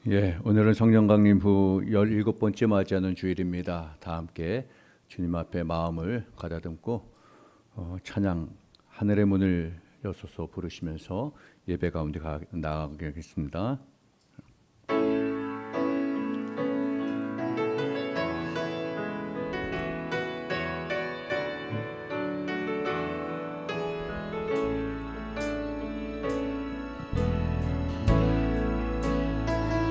오늘은 성령 강림 후 17번째 맞이하는 주일입니다. 다 함께 주님 앞에 마음을 가다듬고 찬양 하늘의 문을 여소서 부르시면서 예배 가운데 나아가겠습니다.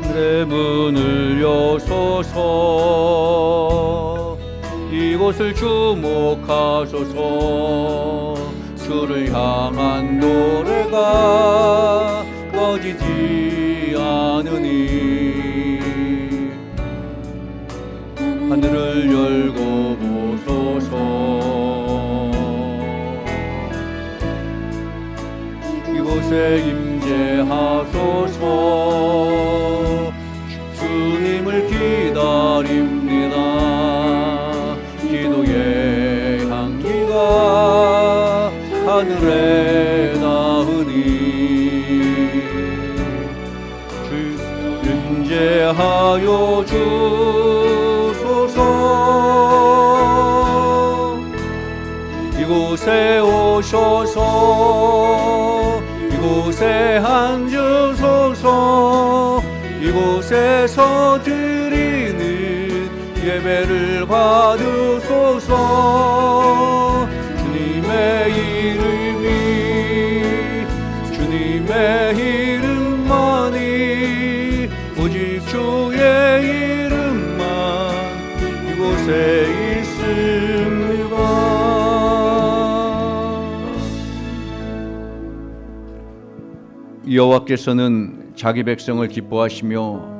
하늘의 문을 여소서, 이곳을 주목하소서. 주를 향한 노래가 꺼지지 않으니 하늘을 열고 보소서. 이곳에 임재하소서. 주님을 기다립니다. 기도의 향기가 하늘에 닿으니 주 임재하여 주소서. 이곳에 오셔서 이곳에 앉으소서. 이곳에서 드리는 예배를 받으소서. 주님의 이름만이 오직 주의 이름만 이곳에 있습니다. 여호와께서는 자기 백성을 기뻐하시며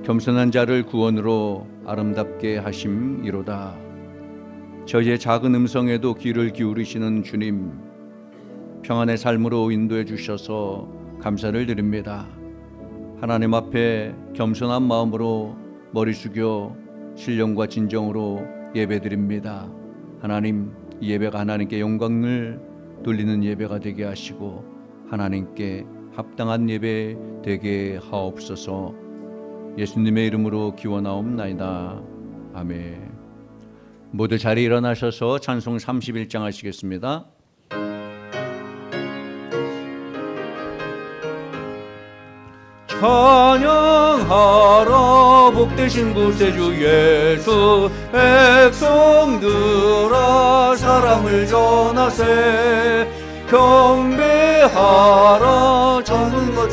겸손한 자를 구원으로 아름답게 하심이로다. 저희의 작은 음성에도 귀를 기울이시는 주님, 평안의 삶으로 인도해 주셔서 감사를 드립니다. 하나님 앞에 겸손한 마음으로 머리 숙여 신령과 진정으로 예배드립니다. 하나님, 이 예배가 하나님께 영광을 돌리는 예배가 되게 하시고 하나님께 합당한 예배 되게 하옵소서. 예수님의 이름으로 기원하옵나이다. 아멘. 모두 자리에 일어나셔서 찬송 31장 하시겠습니다. 찬양하라 복되신 구세주 예수. 백성들아 사랑을 전하세. 경배하라 천군과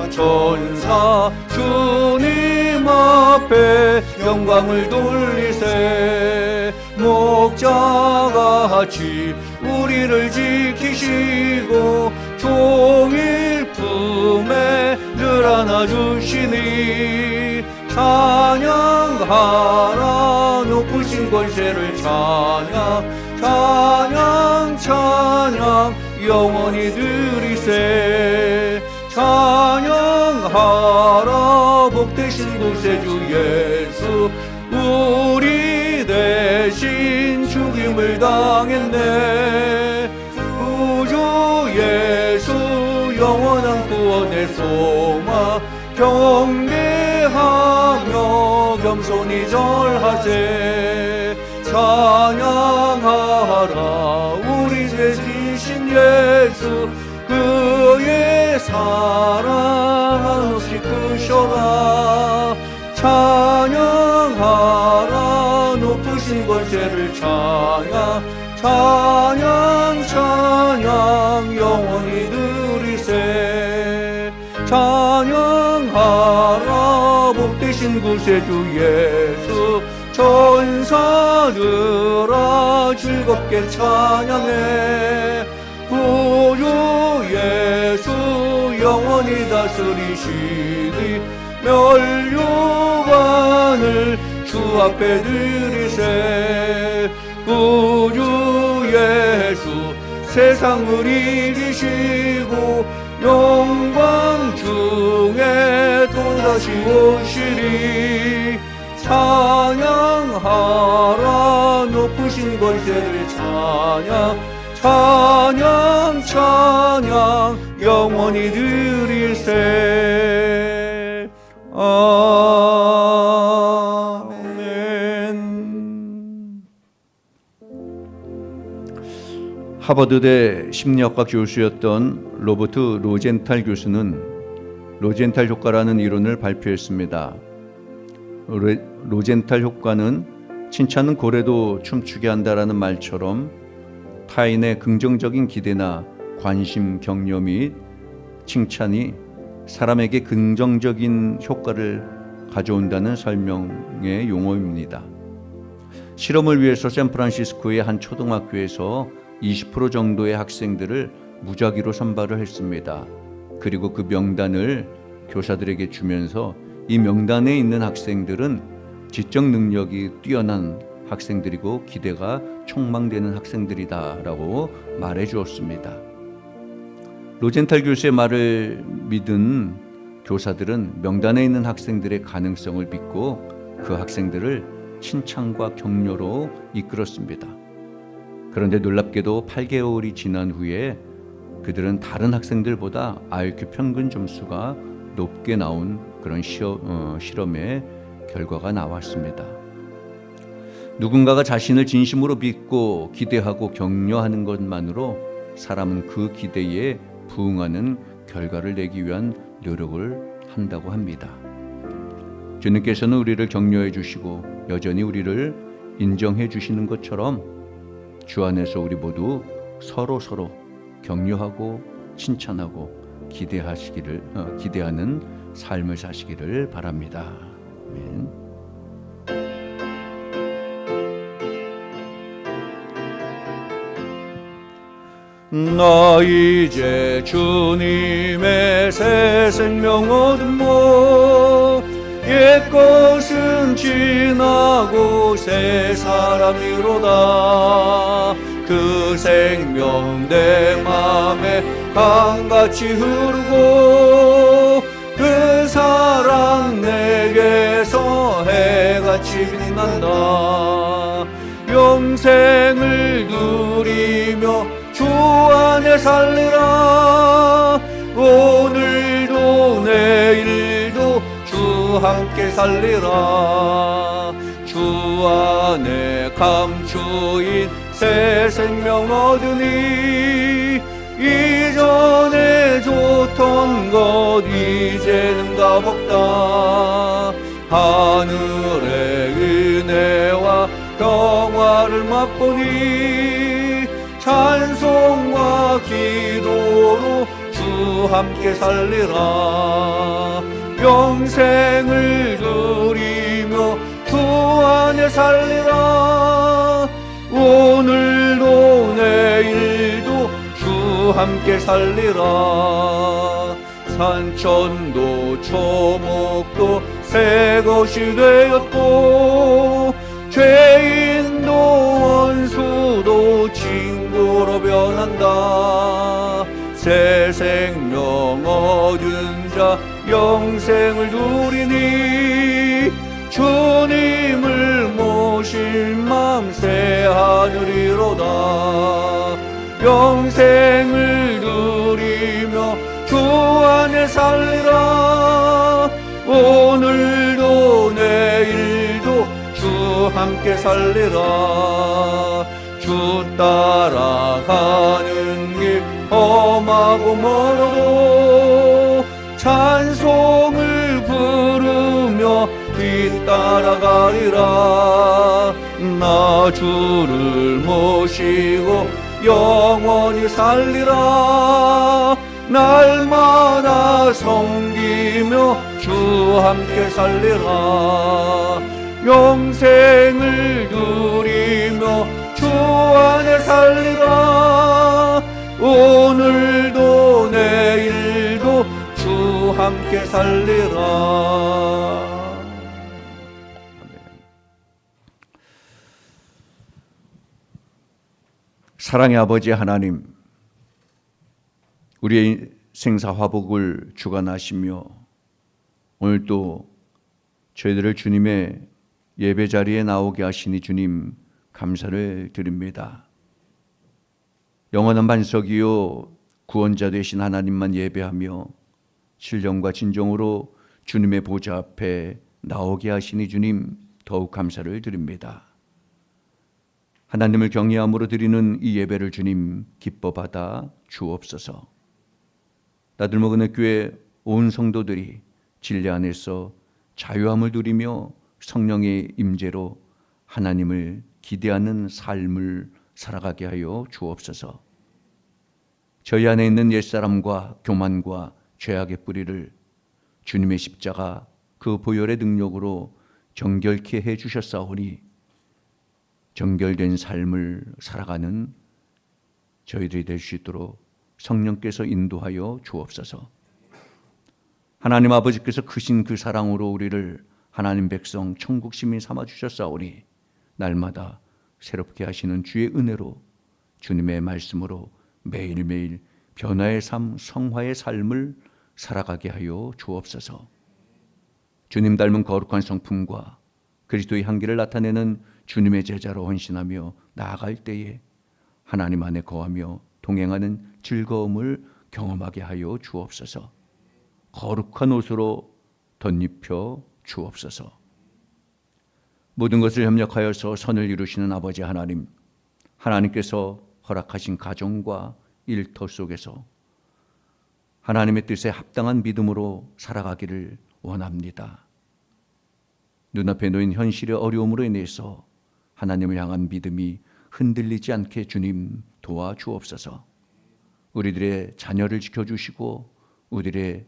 천사. 주님 앞에 영광을 돌리세. 목자같이 우리를 지키시고 종일 품에 늘 안아주시니 찬양하라 높으신 권세를 찬양 영원히 드리세. 찬양하라 복되신 구세주 예수. 우리 대신 죽임을 당했네. 우주 예수 영원한 구원의 소망. 경배하며 겸손히 절하세. 찬양하라 우리 대신 예수. 그의 사랑 한없이 크셔라. 찬양하라 높으신 권세를 찬양 영원히 드리세. 찬양하라 복되신 구세주 예수. 천사들아 즐겁게 찬양해. 구주 예수 영원히 다스리시니 멸류관을 주 앞에 드리세. 구주 예수 세상을 이기시고 영광 중에 또다시 오시리. 찬양하라 높으신 권세를 찬양 영원히 드릴세. 하버드대 심리학과 교수였던 로버트 로젠탈 교수는 로젠탈 효과라는 이론을 발표했습니다. 로젠탈 효과는 칭찬은 고래도 춤추게 한다라는 말처럼 타인의 긍정적인 기대나 관심, 격려 및 칭찬이 사람에게 긍정적인 효과를 가져온다는 설명의 용어입니다. 실험을 위해서 샌프란시스코의 한 초등학교에서 20% 정도의 학생들을 무작위로 선발을 했습니다. 그리고 그 명단을 교사들에게 주면서 이 명단에 있는 학생들은 지적 능력이 뛰어난 학생들이고 기대가 촉망되는 학생들이다라고 말해 주었습니다. 로젠탈 교수의 말을 믿은 교사들은 명단에 있는 학생들의 가능성을 믿고 그 학생들을 칭찬과 격려로 이끌었습니다. 그런데 놀랍게도 8개월이 지난 후에 그들은 다른 학생들보다 IQ 평균 점수가 높게 나온 그런 실험의 결과가 나왔습니다. 누군가가 자신을 진심으로 믿고 기대하고 격려하는 것만으로 사람은 그 기대에 부응하는 결과를 내기 위한 노력을 한다고 합니다. 주님께서는 우리를 격려해 주시고 여전히 우리를 인정해 주시는 것처럼 주 안에서 우리 모두 서로 격려하고 칭찬하고 기대하는 삶을 사시기를 바랍니다. 아멘. 나 이제 주님의 새 생명 얻음모 옛것은 지나고 새 사람이로다. 그 생명 내 맘에 강같이 흐르고 그 사랑 내게서 해같이 빛난다. 영생을 누리며 주 안에 살리라. 오늘도 내일도 주 함께 살리라. 주 안에 감추인 새 생명 얻으니 이전에 좋던 것 이제는 값없다. 하늘의 은혜와 평화를 맛보니 찬송과 기도로 주 함께 살리라. 영생을 누리며 주 안에 살리라. 오늘도 내일도 주 함께 살리라. 산천도 초목도 새 것이 되었고 죄인도 원수도 친구로 변한다. 새 생명 얻은 자 영생을 누리니 주님을 모실 맘 새 하늘이로다. 영생을 누리며 주 안에 살리라. 오늘도 내일도 주 함께 살리라. 주 따라가는 길 험하고 멀어도 찬송을 부르며 뒤따라가리라. 나 주를 모시고 영원히 살리라. 날마다 섬기며 주 함께 살리라. 영생을 누리며 주 안에 살리라. 오늘도 내일도 주 함께 살리라. 사랑의 아버지 하나님, 우리의 생사 화복을 주관하시며 오늘 또 저희들을 주님의 예배 자리에 나오게 하시니 주님 감사를 드립니다. 영원한 반석이요 구원자 되신 하나님만 예배하며 신령과 진정으로 주님의 보좌 앞에 나오게 하시니 주님 더욱 감사를 드립니다. 하나님을 경외함으로 드리는 이 예배를 주님 기뻐 받아 주옵소서. 나들목은 교회 온 성도들이 진리 안에서 자유함을 누리며 성령의 임재로 하나님을 기대하는 삶을 살아가게 하여 주옵소서. 저희 안에 있는 옛사람과 교만과 죄악의 뿌리를 주님의 십자가 그 보혈의 능력으로 정결케 해 주셨사오니 정결된 삶을 살아가는 저희들이 될 수 있도록 성령께서 인도하여 주옵소서. 하나님 아버지께서 크신 그 사랑으로 우리를 하나님 백성 천국 시민 삼아 주셨사오니 날마다 새롭게 하시는 주의 은혜로 주님의 말씀으로 매일매일 변화의 삶, 성화의 삶을 살아가게 하여 주옵소서. 주님 닮은 거룩한 성품과 그리스도의 향기를 나타내는 주님의 제자로 헌신하며 나아갈 때에 하나님 안에 거하며 동행하는 즐거움을 경험하게 하여 주옵소서. 거룩한 옷으로 덧입혀 주옵소서. 모든 것을 협력하여서 선을 이루시는 아버지 하나님, 하나님께서 허락하신 가정과 일터 속에서 하나님의 뜻에 합당한 믿음으로 살아가기를 원합니다. 눈앞에 놓인 현실의 어려움으로 인해서 하나님을 향한 믿음이 흔들리지 않게 주님 도와주옵소서. 우리들의 자녀를 지켜주시고 우리들의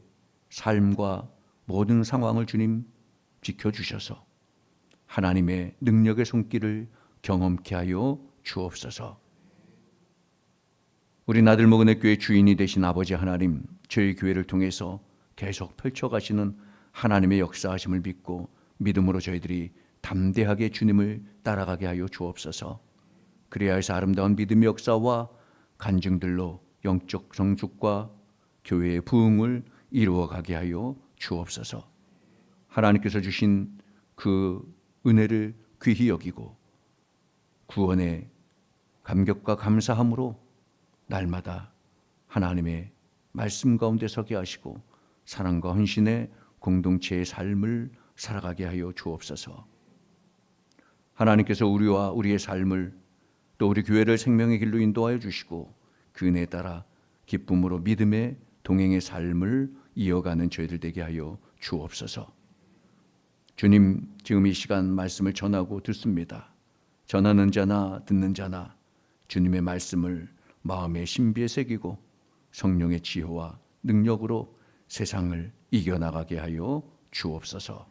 삶과 모든 상황을 주님 지켜주셔서 하나님의 능력의 손길을 경험케 하여 주옵소서. 우리 나들목은 교회 주인이 되신 아버지 하나님, 저희 교회를 통해서 계속 펼쳐가시는 하나님의 역사하심을 믿고 믿음으로 저희들이 담대하게 주님을 따라가게 하여 주옵소서. 그래야 해서 아름다운 믿음의 역사와 간증들로 영적 성숙과 교회의 부흥을 이루어가게 하여 주옵소서. 하나님께서 주신 그 은혜를 귀히 여기고 구원의 감격과 감사함으로 날마다 하나님의 말씀 가운데 서게 하시고 사랑과 헌신의 공동체의 삶을 살아가게 하여 주옵소서. 하나님께서 우리와 우리의 삶을 또 우리 교회를 생명의 길로 인도하여 주시고 그 은혜에 따라 기쁨으로 믿음의 동행의 삶을 이어가는 저희들 되게 하여 주옵소서. 주님, 지금 이 시간 말씀을 전하고 듣습니다. 전하는 자나 듣는 자나 주님의 말씀을 마음의 신비에 새기고 성령의 지혜와 능력으로 세상을 이겨나가게 하여 주옵소서.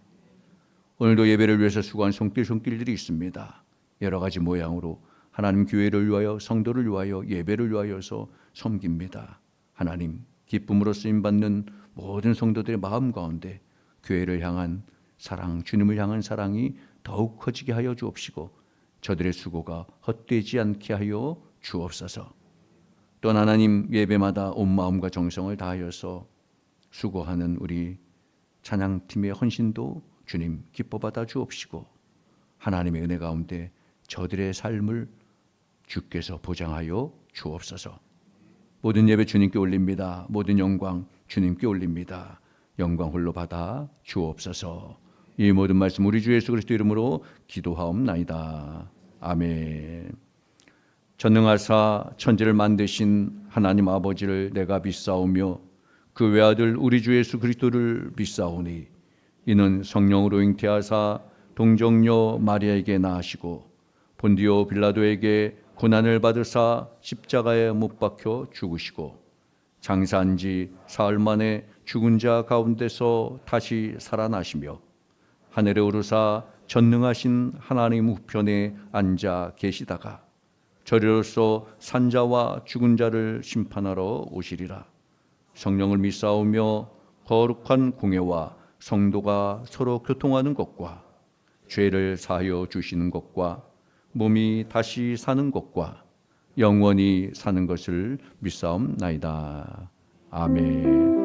오늘도 예배를 위해서 수고한 손길들이 있습니다. 여러 가지 모양으로 하나님 교회를 위하여 성도를 위하여 예배를 위하여서 섬깁니다. 하나님, 기쁨으로 쓰임받는 모든 성도들의 마음 가운데 교회를 향한 사랑, 주님을 향한 사랑이 더욱 커지게 하여 주옵시고 저들의 수고가 헛되지 않게 하여 주옵소서. 또한 하나님, 예배마다 온 마음과 정성을 다하여서 수고하는 우리 찬양팀의 헌신도 주님 기뻐 받아 주옵시고 하나님의 은혜 가운데 저들의 삶을 주께서 보장하여 주옵소서. 모든 예배 주님께 올립니다. 모든 영광 주님께 올립니다. 영광 홀로 받아 주옵소서. 이 모든 말씀 우리 주 예수 그리스도 이름으로 기도하옵나이다. 아멘. 전능하사 천지를 만드신 하나님 아버지를 내가 믿사오며 그 외아들 우리 주 예수 그리스도를 믿사오니 이는 성령으로 잉태하사 동정녀 마리아에게 낳으시고 본디오 빌라도에게 고난을 받으사 십자가에 못 박혀 죽으시고 장사한 지 사흘 만에 죽은 자 가운데서 다시 살아나시며 하늘에 오르사 전능하신 하나님 우편에 앉아 계시다가 저리로서 산자와 죽은 자를 심판하러 오시리라. 성령을 믿사오며 거룩한 공예와 성도가 서로 교통하는 것과 죄를 사하여 주시는 것과 몸이 다시 사는 것과 영원히 사는 것을 믿사옵나이다. 아멘.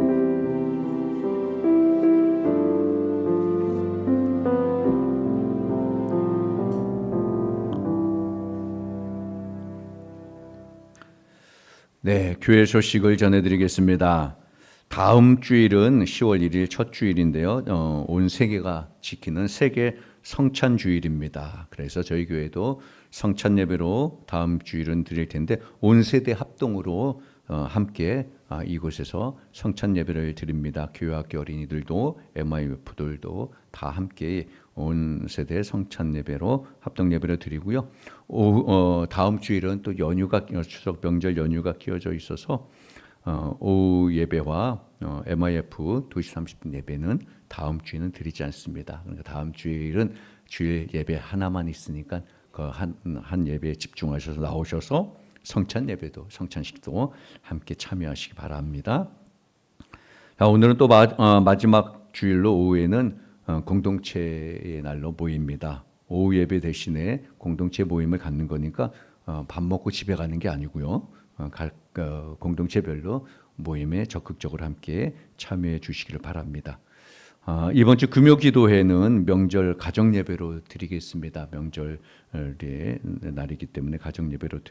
네, 교회 소식을 전해드리겠습니다. 다음 주일은 10월 1일 첫 주일인데요. 온 세계가 지키는 세계 성찬 주일입니다. 그래서 저희 교회도 성찬 예배로 다음 주일은 드릴 텐데 온 세대 합동으로 함께 이곳에서 성찬 예배를 드립니다. 교회학교 어린이들도 MIF들도 다 함께 온 세대 성찬 예배로 합동 예배를 드리고요. 다음 주일은 또 연휴가 추석 명절 연휴가 끼어져 있어서 오후 예배와 MIF 2시 30분 예배는 다음 주에는 드리지 않습니다. 그러니까 다음 주일은 주일 예배 하나만 있으니까 그 한 예배에 집중하셔서 나오셔서 성찬 예배도 성찬식도 함께 참여하시기 바랍니다. 자, 오늘은 또 마지막 주일로 오후에는 공동체의 날로 모입니다. 오후 예배 대신에 공동체 모임을 갖는 거니까 밥 먹고 집에 가는 게 아니고요. 공동체별로 모임에 적극적으로 함께 참여해 주시기를 바랍니다. 이번 주 금요기도회는 명절 가정예배로 드리겠습니다. 명절의 날이기 때문에 가정예배로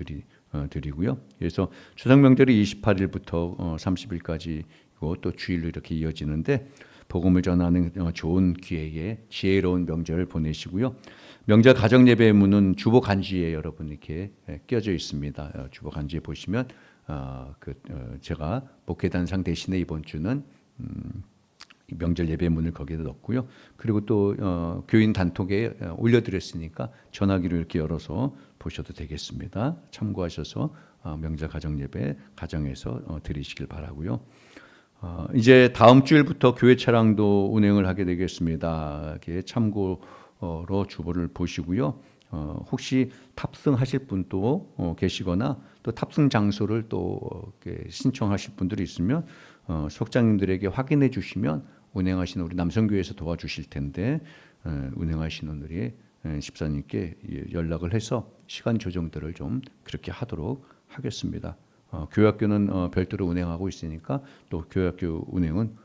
드리고요. 그래서 추석 명절이 28일부터 30일까지고 또 주일로 이렇게 이어지는데 복음을 전하는 좋은 기회에 지혜로운 명절을 보내시고요. 명절 가정예배의 문은 주보 간주에 여러분 이렇게 껴져 있습니다. 주보 간주에 보시면 제가 목회단상 대신에 이번 주는 명절 예배 문을 거기에 넣었고요. 그리고 또 교인 단톡에 올려드렸으니까 전화기로 이렇게 열어서 보셔도 되겠습니다. 참고하셔서 명절 가정 예배 가정에서 드리시길 바라고요. 이제 다음 주일부터 교회 차량도 운행을 하게 되겠습니다. 참고로 주보를 보시고요. 혹시 탑승하실 분도 계시거나 또 탑승 장소를 또 신청하실 분들이 있으면 속장님들에게 확인해 주시면 운행하시는 우리 남성교회에서 도와주실 텐데 운행하시는 우리 집사님께 연락을 해서 시간 조정들을 좀 그렇게 하도록 하겠습니다. 교회학교는 별도로 운행하고 있으니까 또 교회학교 운행은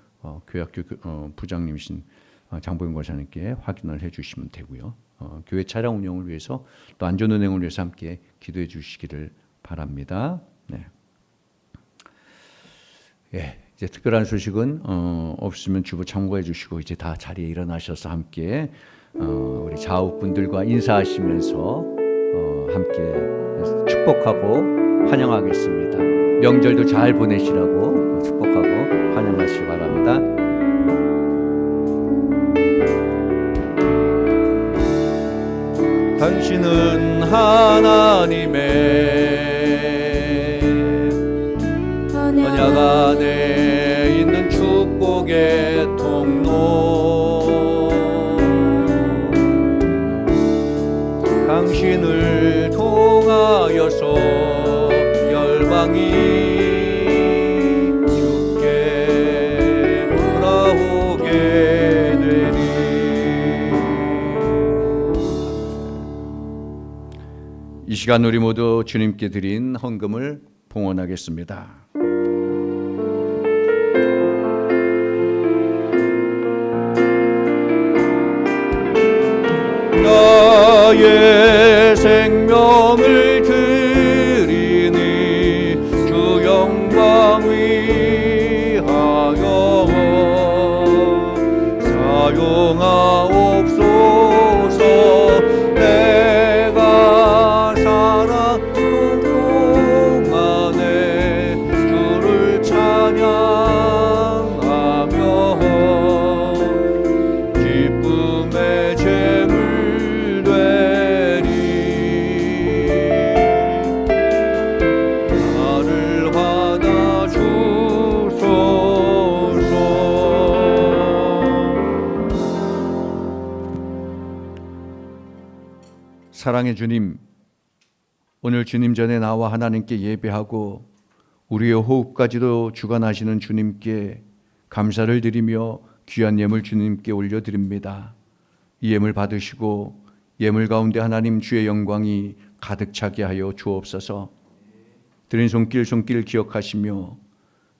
교회학교 부장님이신 장보영 권사님께 확인을 해주시면 되고요. 교회 차량 운영을 위해서 또 안전 운행을 위해서 함께 기도해 주시기를 바랍니다. 네. 예, 이제 특별한 소식은 없으면 주보 참고해 주시고 이제 다 자리에 일어나셔서 함께 우리 좌우분들과 인사하시면서 함께 축복하고 환영하겠습니다. 명절도 잘 보내시라고 축복하고 환영하시기 바랍니다. 당신은 하나님의 언약 안에 있는 축복의 통로 당신을 통하여서 열방이 주께 돌아오게 되리. 이 시간 우리 모두 주님께 드린 헌금을 봉헌하겠습니다. 나의 생명을 드리니 주 영광 위하여 사용하옵소서. 내가 살아온 동안에 주를 찬양하며 기쁨의 제물 사랑의 주님, 오늘 주님 전에 나와 하나님께 예배하고 우리의 호흡까지도 주관하시는 주님께 감사를 드리며 귀한 예물 주님께 올려드립니다. 이 예물 받으시고 예물 가운데 하나님 주의 영광이 가득 차게 하여 주옵소서. 드린 손길 기억하시며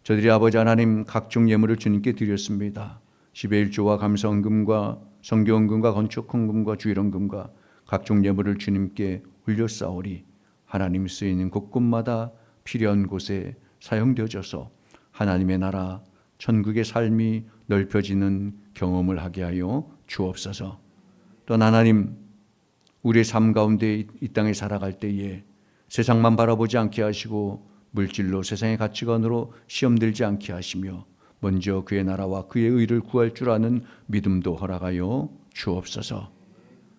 저들이 아버지 하나님 각종 예물을 주님께 드렸습니다. 10의 1조와 감사헌금과 성교헌금과 건축헌금과 주일헌금과 각종 예물을 주님께 올려싸오리. 하나님 쓰이는 곳곳마다 필요한 곳에 사용되어져서 하나님의 나라 천국의 삶이 넓혀지는 경험을 하게 하여 주옵소서. 또한 하나님, 우리의 삶 가운데 이 땅에 살아갈 때에 세상만 바라보지 않게 하시고 물질로 세상의 가치관으로 시험 들지 않게 하시며 먼저 그의 나라와 그의 의를 구할 줄 아는 믿음도 허락하여 주옵소서.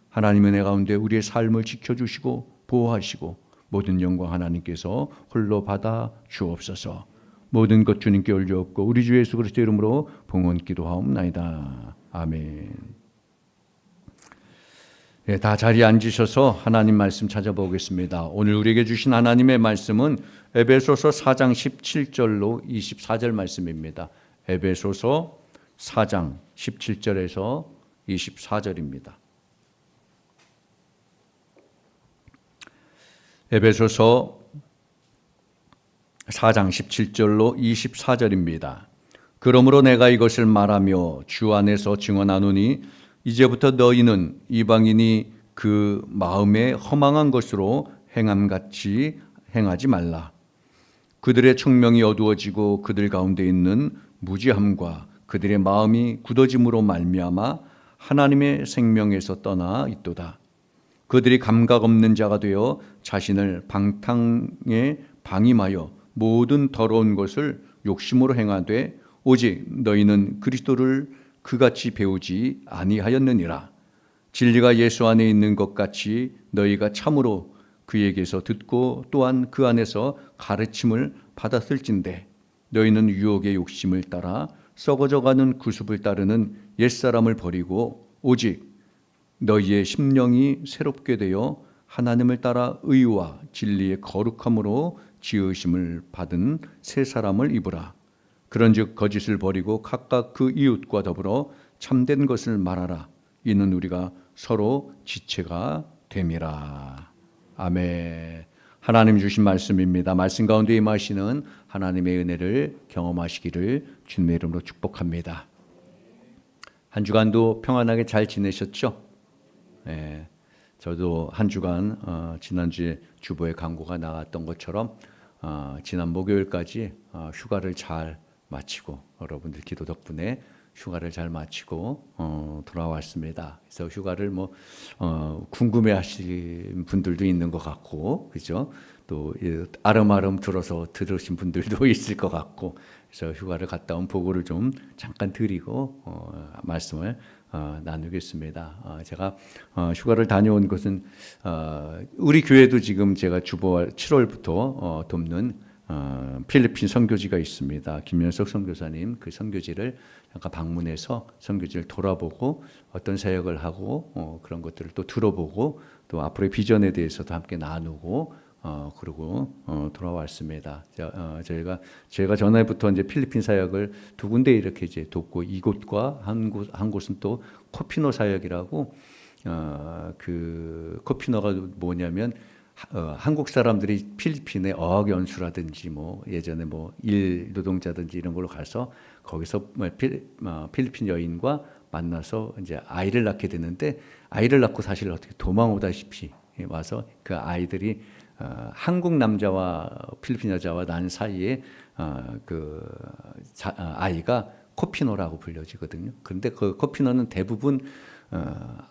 하나님의 은혜 가운데 우리의 삶을 지켜주시고 보호하시고 모든 영광 하나님께서 홀로 받아 주옵소서. 모든 것 주님께 올려엎고 우리 주 예수 그리스도 이름으로 봉헌 기도하옵나이다. 아멘. 네, 다 자리에 앉으셔서 하나님 말씀 찾아보겠습니다. 오늘 우리에게 주신 하나님의 말씀은 에베소서 4장 17절로 24절 말씀입니다. 에베소서 4장 17절에서 24절입니다. 에베소서 4장 17절로 24절입니다. 그러므로 내가 이것을 말하며 주 안에서 증언하노니 이제부터 너희는 이방인이 그 마음에 허망한 것으로 행함같이 행하지 말라. 그들의 청명이 어두워지고 그들 가운데 있는 무지함과 그들의 마음이 굳어짐으로 말미암아 하나님의 생명에서 떠나 있도다. 그들이 감각 없는 자가 되어 자신을 방탕에 방임하여 모든 더러운 것을 욕심으로 행하되 오직 너희는 그리스도를 그같이 배우지 아니하였느니라. 진리가 예수 안에 있는 것 같이 너희가 참으로 그에게서 듣고 또한 그 안에서 가르침을 받았을진데 너희는 유혹의 욕심을 따라 썩어져가는 구습을 따르는 옛사람을 버리고 오직 너희의 심령이 새롭게 되어 하나님을 따라 의와 진리의 거룩함으로 지으심을 받은 새 사람을 입으라. 그런즉 거짓을 버리고 각각 그 이웃과 더불어 참된 것을 말하라. 이는 우리가 서로 지체가 됨이라. 아멘. 하나님 주신 말씀입니다. 말씀 가운데 임하시는 하나님의 은혜를 경험하시기를 주님의 이름으로 축복합니다. 한 주간도 평안하게 잘 지내셨죠? 네, 저도 한 주간 지난주에 주보에 광고가 나왔던 것처럼 지난 목요일까지 휴가를 잘 마치고 여러분들 기도 덕분에 휴가를 잘 마치고 돌아왔습니다. 그래서 휴가를 궁금해하시는 분들도 있는 것 같고, 그죠? 또 아름아름 들어서 들으신 분들도 있을 것 같고, 그래서 휴가를 갔다 온 보고를 좀 잠깐 드리고 말씀을 나누겠습니다. 제가 휴가를 다녀온 것은 우리 교회도 지금 제가 주보 7월부터 돕는 필리핀 선교지가 있습니다. 김현석 선교사님 그 선교지를 잠깐 방문해서 선교지를 돌아보고 어떤 사역을 하고 그런 것들을 또 들어보고 또 앞으로의 비전에 대해서도 함께 나누고 그리고 돌아왔습니다. 제가 전에부터 이제 필리핀 사역을 두 군데 이렇게 이제 돕고 이곳과 한 곳은 또 코피노 사역이라고 그 코피노가 뭐냐면 한국 사람들이 필리핀에 어학연수라든지 예전에 일 노동자든지 이런 걸로 가서 거기서 필리핀 여인과 만나서 이제 아이를 낳게 되는데 아이를 낳고 사실 어떻게 도망오다시피 와서 그 아이들이 한국 남자와 필리핀 여자와 난 사이에 아이가 코피노라고 불려지거든요. 그런데 그 코피노는 대부분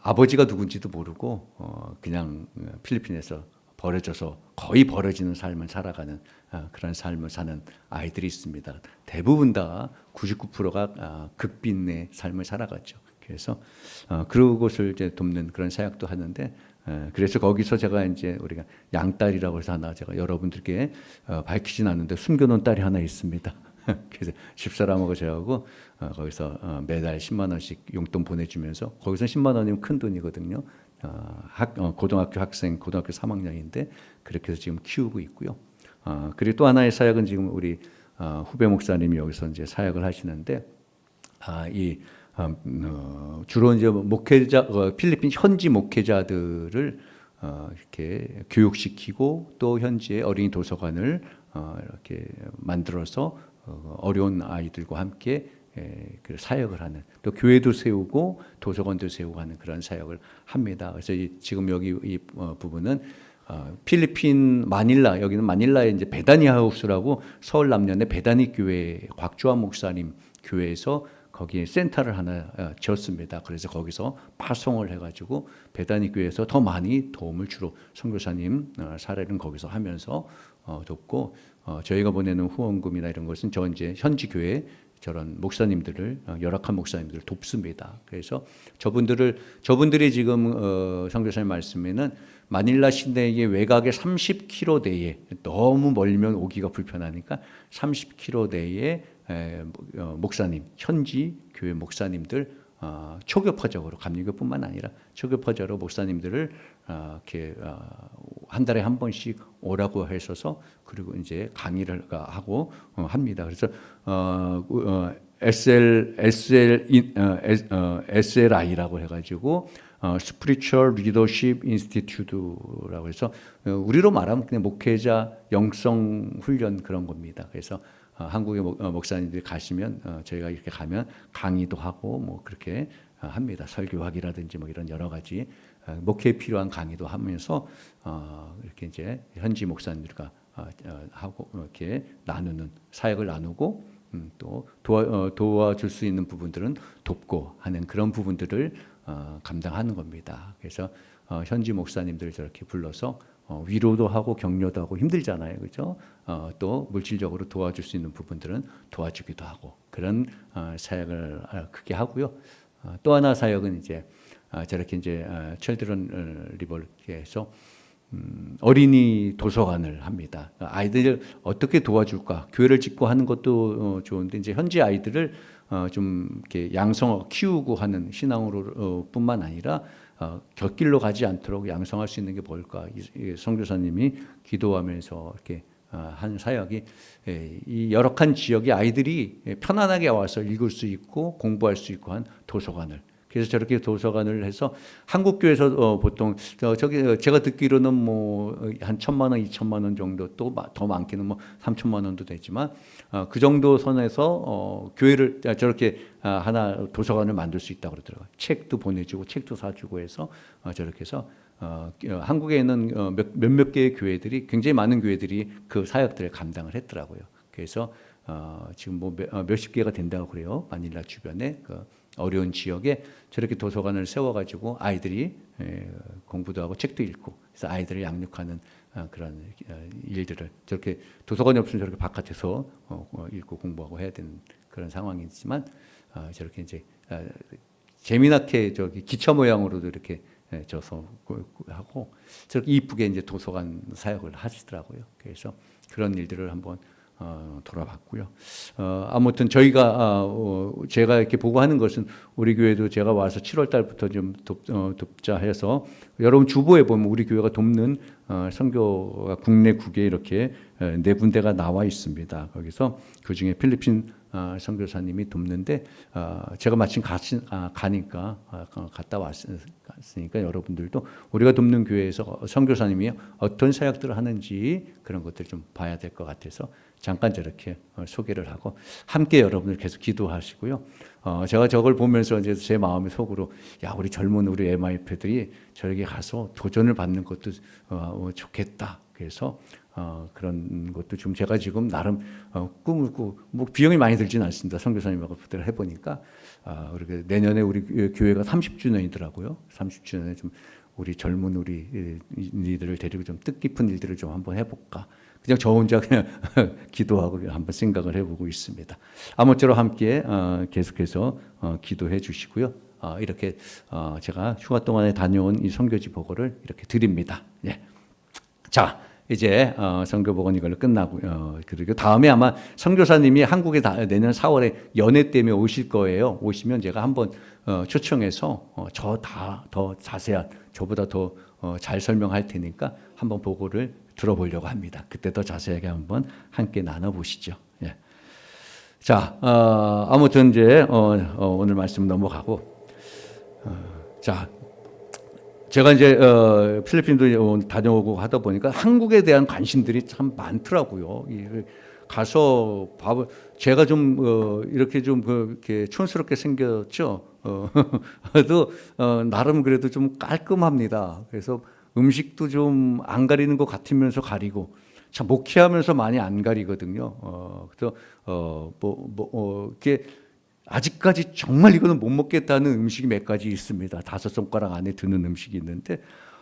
아버지가 누군지도 모르고 그냥 필리핀에서 버려져서 거의 버려지는 삶을 살아가는 그런 삶을 사는 아이들이 있습니다. 대부분 다 99%가 극빈의 삶을 살아갔죠. 그래서 그곳을 이제 돕는 그런 사역도 하는데 그래서 거기서 제가 이제 우리가 양딸이라고 해서 하나 제가 여러분들께 밝히진 않는데 숨겨놓은 딸이 하나 있습니다. 그래서 집사람하고 저하고 거기서 매달 10만 원씩 용돈 보내주면서 거기서 10만 원이면 큰 돈이거든요. 고등학교 학생, 고등학교 3학년인데 그렇게 해서 지금 키우고 있고요. 그리고 또 하나의 사역은 지금 우리 후배 목사님이 여기서 이제 사역을 하시는데 주로 이제 목회자, 필리핀 현지 목회자들을 이렇게 교육시키고 또 현지의 어린이 도서관을 이렇게 만들어서 어려운 아이들과 함께 그 사역을 하는 또 교회도 세우고 도서관도 세우고 하는 그런 사역을 합니다. 그래서 지금 여기 이 부분은 필리핀 마닐라 여기는 마닐라의 이제 베다니 하우스라고 서울 남년의 베다니 교회 곽주환 목사님 교회에서 거기에 센터를 하나 지었습니다. 그래서 거기서 파송을 해가지고 베다니 교회에서 더 많이 도움을 주로 선교사님 사례는 거기서 하면서 돕고 저희가 보내는 후원금이나 이런 것은 저 이제 현지 교회 저런 목사님들을 열악한 목사님들을 돕습니다. 그래서 저분들이 지금 선교사님 말씀에는 마닐라 시내의 외곽의 30km 내에 너무 멀면 오기가 불편하니까 30km 내에 목사님 현지 교회 목사님들 초교파적으로 감리교뿐만 아니라 초교파적으로 목사님들을 이렇게 한 달에 한 번씩 오라고 하셔서 그리고 이제 강의를 하고 합니다. 그래서 SLI라고 해가지고 Spiritual Leadership Institute라고 해서 우리로 말하면 그냥 목회자 영성 훈련 그런 겁니다. 그래서 한국의 목사님들이 가시면 저희가 이렇게 가면 강의도 하고 뭐 그렇게 합니다. 설교학이라든지 뭐 이런 여러 가지 목회에 필요한 강의도 하면서 이렇게 이제 현지 목사님들과 하고 이렇게 나누는 사역을 나누고 또 도와줄 수 있는 부분들은 돕고 하는 그런 부분들을 감당하는 겁니다. 그래서 현지 목사님들 저렇게 불러서 위로도 하고 격려도 하고 힘들잖아요, 그렇죠? 또 물질적으로 도와줄 수 있는 부분들은 도와주기도 하고 그런 사역을 크게 하고요. 또 하나 사역은 이제 저렇게 이제 칠드런 리버에서 어린이 도서관을 합니다. 아이들을 어떻게 도와줄까? 교회를 짓고 하는 것도 좋은데 이제 현지 아이들을 좀 이렇게 키우고 하는 신앙으로뿐만 아니라 곁길로 가지 않도록 양성할 수 있는 게 뭘까? 선교사님이 기도하면서 이렇게 한 사역이 이 열악한 지역의 아이들이 편안하게 와서 읽을 수 있고 공부할 수 있고 한 도서관을. 그래서 저렇게 도서관을 해서 한국 교회에서 보통 제가 듣기로는 뭐 한 1,000만 원, 2,000만 원 정도 또 더 많게는 뭐 3,000만 원도 되지만 그 정도 선에서 교회를 저렇게 하나 도서관을 만들 수 있다고 그러더라고요. 책도 보내주고 책도 사주고 해서 저렇게 해서 한국에 있는 몇몇 개의 교회들이 굉장히 많은 교회들이 그 사역들을 감당을 했더라고요. 그래서 지금 뭐 몇십 개가 된다고 그래요. 마닐라 주변에 그 어려운 지역에 저렇게 도서관을 세워가지고 아이들이 공부도 하고 책도 읽고 그래서 아이들을 양육하는 그런 일들을 저렇게 도서관이 없으면 저렇게 바깥에서 읽고 공부하고 해야 되는 그런 상황이지만 저렇게 이제 재미나게 저기 기차 모양으로도 이렇게 져서 하고 저렇게 이쁘게 이제 도서관 사역을 하시더라고요. 그래서 그런 일들을 한번 돌아봤고요. 아무튼 제가 이렇게 보고 하는 것은 우리 교회도 제가 와서 7월 달부터 좀 돕자 해서 여러분 주보에 보면 우리 교회가 돕는 선교가 국내국에 이렇게 네 군데가 나와 있습니다. 거기서 그 중에 필리핀 선교사님이 돕는데 제가 마침 가니까 갔다 왔으니까 여러분들도 우리가 돕는 교회에서 선교사님이 어떤 사역들을 하는지 그런 것들 좀 봐야 될 것 같아서 잠깐 저렇게 소개를 하고 함께 여러분들 계속 기도하시고요. 제가 저걸 보면서 이제 제 마음의 속으로 우리 젊은 우리 MIP들이 저렇게 가서 도전을 받는 것도 좋겠다. 그래서 그런 것도 좀 제가 지금 나름 꿈을 꾸고 뭐 비용이 많이 들지는 않습니다. 선교사님하고 부탁을 해보니까 그렇게 내년에 우리 교회가 30주년이더라고요. 30주년에 좀 우리 젊은 우리 이들을 데리고 좀 뜻깊은 일들을 좀 한번 해볼까. 그냥 저 혼자 그냥 기도하고 한번 생각을 해보고 있습니다. 아무쪼록 함께 계속해서 기도해 주시고요. 이렇게 제가 휴가 동안에 다녀온 이 선교지 보고를 이렇게 드립니다. 예. 자, 이제 선교 보고는 이걸로 끝나고요. 그리고 다음에 아마 선교사님이 한국에 내년 4월에 연회 때문에 오실 거예요. 오시면 제가 한번 초청해서 더 자세한 저보다 더 잘 설명할 테니까 한번 보고를 들어보려고 합니다. 그때 더 자세하게 한번 함께 나눠보시죠. 예. 자, 아무튼 이제 오늘 말씀 넘어가고 자. 제가 이제 필리핀도 다녀오고 하다 보니까 한국에 대한 관심들이 참 많더라고요. 가서 제가 좀 이렇게 좀 이렇게 촌스럽게 생겼죠. 그래도 나름 그래도 좀 깔끔합니다. 그래서 음식도 좀 안 가리는 것 같으면서 가리고 참 목회하면서 많이 안 가리거든요. 그래서 이렇게 아직까지 정말 이거는 못 먹겠다는 음식이 몇 가지 있습니다. 5손가락 안에 드는 음식이 있는데,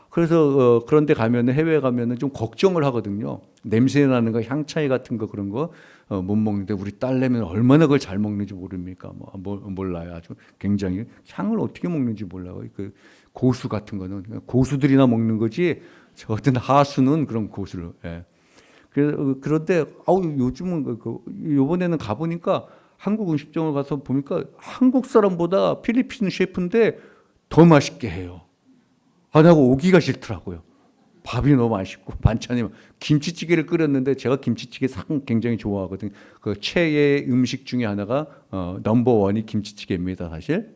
그래서 그런데 가면은, 해외에 가면은 좀 걱정을 하거든요. 냄새 나는 거, 향 차이 같은 거, 그런 거 못 먹는데, 우리 딸내미는 얼마나 그걸 잘 먹는지 모릅니까? 몰라요. 아주 굉장히 향을 어떻게 먹는지 몰라요. 그 고수 같은 거는 고수들이나 먹는 거지, 저 같은 하수는 그런 고수를. 예. 그런데 요즘은 요번에는 가보니까 한국 음식점을 가서 보니까 한국 사람보다 필리핀 셰프인데 더 맛있게 해요. 나고 오기가 싫더라고요. 밥이 너무 맛있고 반찬이, 김치찌개를 끓였는데, 제가 김치찌개 굉장히 좋아하거든요. 그 최애 음식 중에 하나가 넘버 원이 김치찌개입니다, 사실.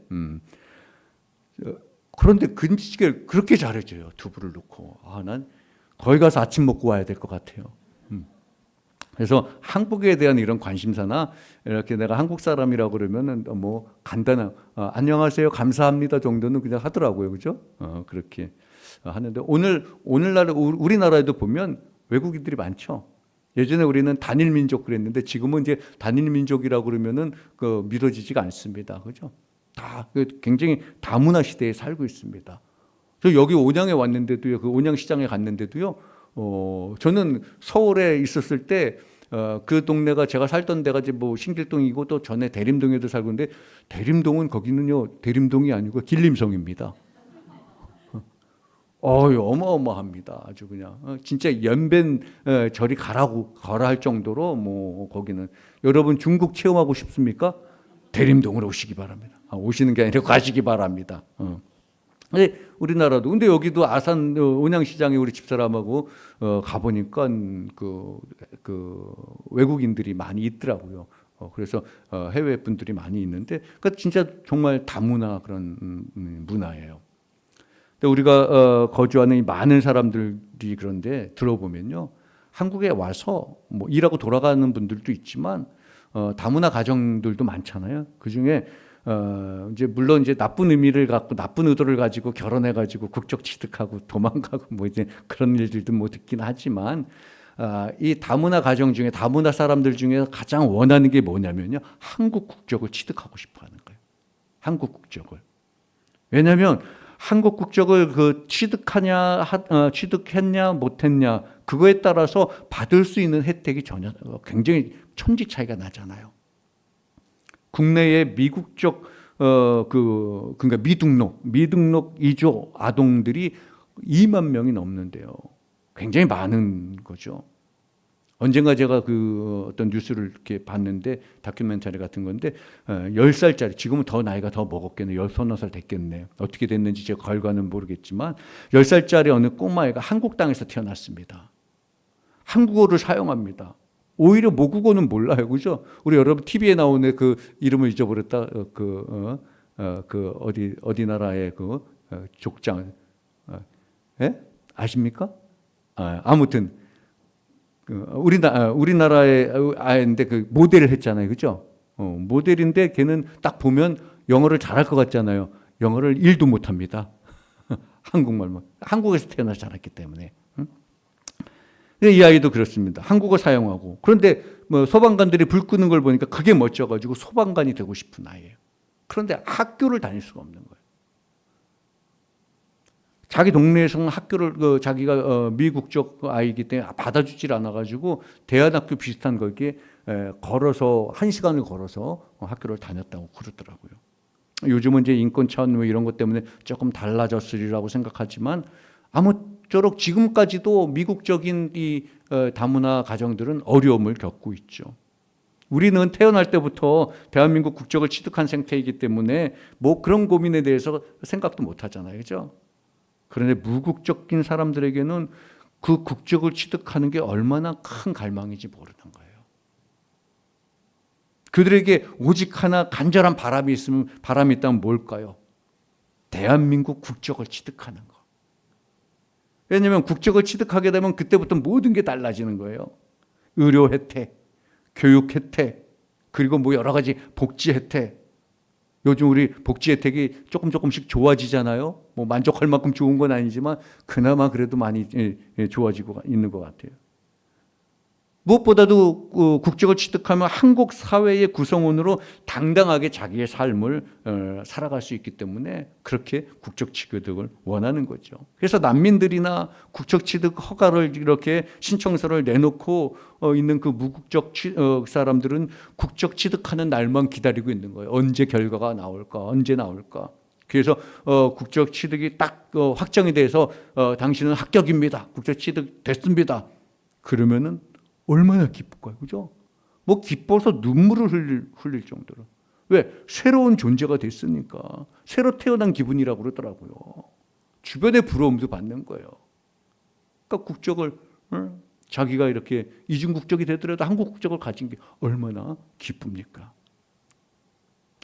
그런데 김치찌개를 그렇게 잘해줘요. 두부를 넣고. 난 거기 가서 아침 먹고 와야 될 것 같아요. 그래서 한국에 대한 이런 관심사나, 이렇게 내가 한국 사람이라고 그러면은 뭐 간단한 안녕하세요, 감사합니다 정도는 그냥 하더라고요, 그죠? 그렇게 하는데, 오늘날 우리나라에도 보면 외국인들이 많죠. 예전에 우리는 단일 민족 그랬는데, 지금은 이제 단일 민족이라고 그러면은 믿어지지가 않습니다, 그죠? 다 굉장히 다문화 시대에 살고 있습니다. 저 여기 온양에 왔는데도요, 그 온양 시장에 갔는데도요, 저는 서울에 있었을 때, 그 동네가, 제가 살던 데가 이제 뭐 신길동이고, 또 전에 대림동에도 살고 있는데, 대림동은 거기는요, 대림동이 아니고 길림성입니다. 어마어마합니다. 아주 그냥 진짜 연변 저리 가라 할 정도로, 뭐 거기는, 여러분 중국 체험하고 싶습니까? 대림동으로 오시기 바랍니다. 오시는 게 아니라 가시기 바랍니다. 근데 우리나라도, 근데 여기도 아산 온양시장에 우리 집사람하고 가보니까 그 외국인들이 많이 있더라고요. 그래서 해외 분들이 많이 있는데, 그러니까 진짜 정말 다문화 그런 문화예요. 근데 우리가 거주하는 이 많은 사람들이, 그런데 들어보면요, 한국에 와서 뭐 일하고 돌아가는 분들도 있지만 다문화 가정들도 많잖아요. 그 중에 이제 물론 이제 나쁜 의미를 갖고, 나쁜 의도를 가지고 결혼해가지고 국적 취득하고 도망가고 뭐 이제 그런 일들도 뭐 듣긴 하지만, 이 다문화 가정 중에, 다문화 사람들 중에 가장 원하는 게 뭐냐면요, 한국 국적을 취득하고 싶어하는 거예요. 한국 국적을. 왜냐하면 한국 국적을 취득했냐 못했냐, 그거에 따라서 받을 수 있는 혜택이 전혀 굉장히 천지 차이가 나잖아요. 국내에 미국적 그러니까 미등록 이주 아동들이 2만 명이 넘는데요. 굉장히 많은 거죠. 언젠가 제가 어떤 뉴스를 이렇게 봤는데, 다큐멘터리 같은 건데, 10살짜리, 지금은 더 나이가 더 먹었겠네, 10살 됐겠네. 어떻게 됐는지 제가 결과는 모르겠지만, 10살짜리 어느 꼬마애가 한국 땅에서 태어났습니다. 한국어를 사용합니다. 오히려 모국어는 몰라요, 그죠? 우리 여러분 TV에 나오는 그 이름을 잊어버렸다. 어디 나라의 족장, 아십니까? 아무튼 우리나라의 아이인데, 그 모델을 했잖아요, 그죠? 모델인데 걔는 딱 보면 영어를 잘할 것 같잖아요. 영어를 1도 못합니다. 한국말만. 한국에서 태어나서 자랐기 때문에. 이 아이도 그렇습니다. 한국어 사용하고. 그런데 뭐 소방관들이 불 끄는 걸 보니까 그게 멋져가지고 소방관이 되고 싶은 아이예요. 그런데 학교를 다닐 수가 없는 거예요. 자기 동네에서는 학교를, 자기가 미국적 아이기 때문에 받아주질 않아가지고, 대안학교 비슷한 거기에 걸어서 1시간을 걸어서 학교를 다녔다고 그러더라고요. 요즘은 이제 인권 차원 뭐 이런 것 때문에 조금 달라졌으리라고 생각하지만, 아무쪼록 지금까지도 미국적인 이 다문화 가정들은 어려움을 겪고 있죠. 우리는 태어날 때부터 대한민국 국적을 취득한 상태이기 때문에 뭐 그런 고민에 대해서 생각도 못 하잖아요, 그죠? 그런데 무국적인 사람들에게는 그 국적을 취득하는 게 얼마나 큰 갈망인지 모르는 거예요. 그들에게 오직 하나 간절한 바람이 있다면 뭘까요? 대한민국 국적을 취득하는 거. 왜냐하면 국적을 취득하게 되면 그때부터 모든 게 달라지는 거예요. 의료 혜택, 교육 혜택, 그리고 뭐 여러 가지 복지 혜택. 요즘 우리 복지 혜택이 조금씩 좋아지잖아요. 뭐 만족할 만큼 좋은 건 아니지만 그나마 그래도 많이 좋아지고 있는 것 같아요. 무엇보다도 국적을 취득하면 한국 사회의 구성원으로 당당하게 자기의 삶을 살아갈 수 있기 때문에 그렇게 국적 취득을 원하는 거죠. 그래서 난민들이나 국적 취득 허가를 이렇게 신청서를 내놓고 있는 그 무국적 사람들은 국적 취득하는 날만 기다리고 있는 거예요. 언제 결과가 나올까? 언제 나올까? 그래서 국적 취득이 딱 확정이 돼서 당신은 합격입니다. 국적 취득 됐습니다. 그러면은 얼마나 기쁠까요? 그죠? 뭐 기뻐서 눈물을 흘릴 정도로. 왜? 새로운 존재가 됐으니까. 새로 태어난 기분이라고 그러더라고요. 주변의 부러움도 받는 거예요. 그러니까 국적을 자기가 이렇게 이중 국적이 되더라도 한국 국적을 가진 게 얼마나 기쁩니까?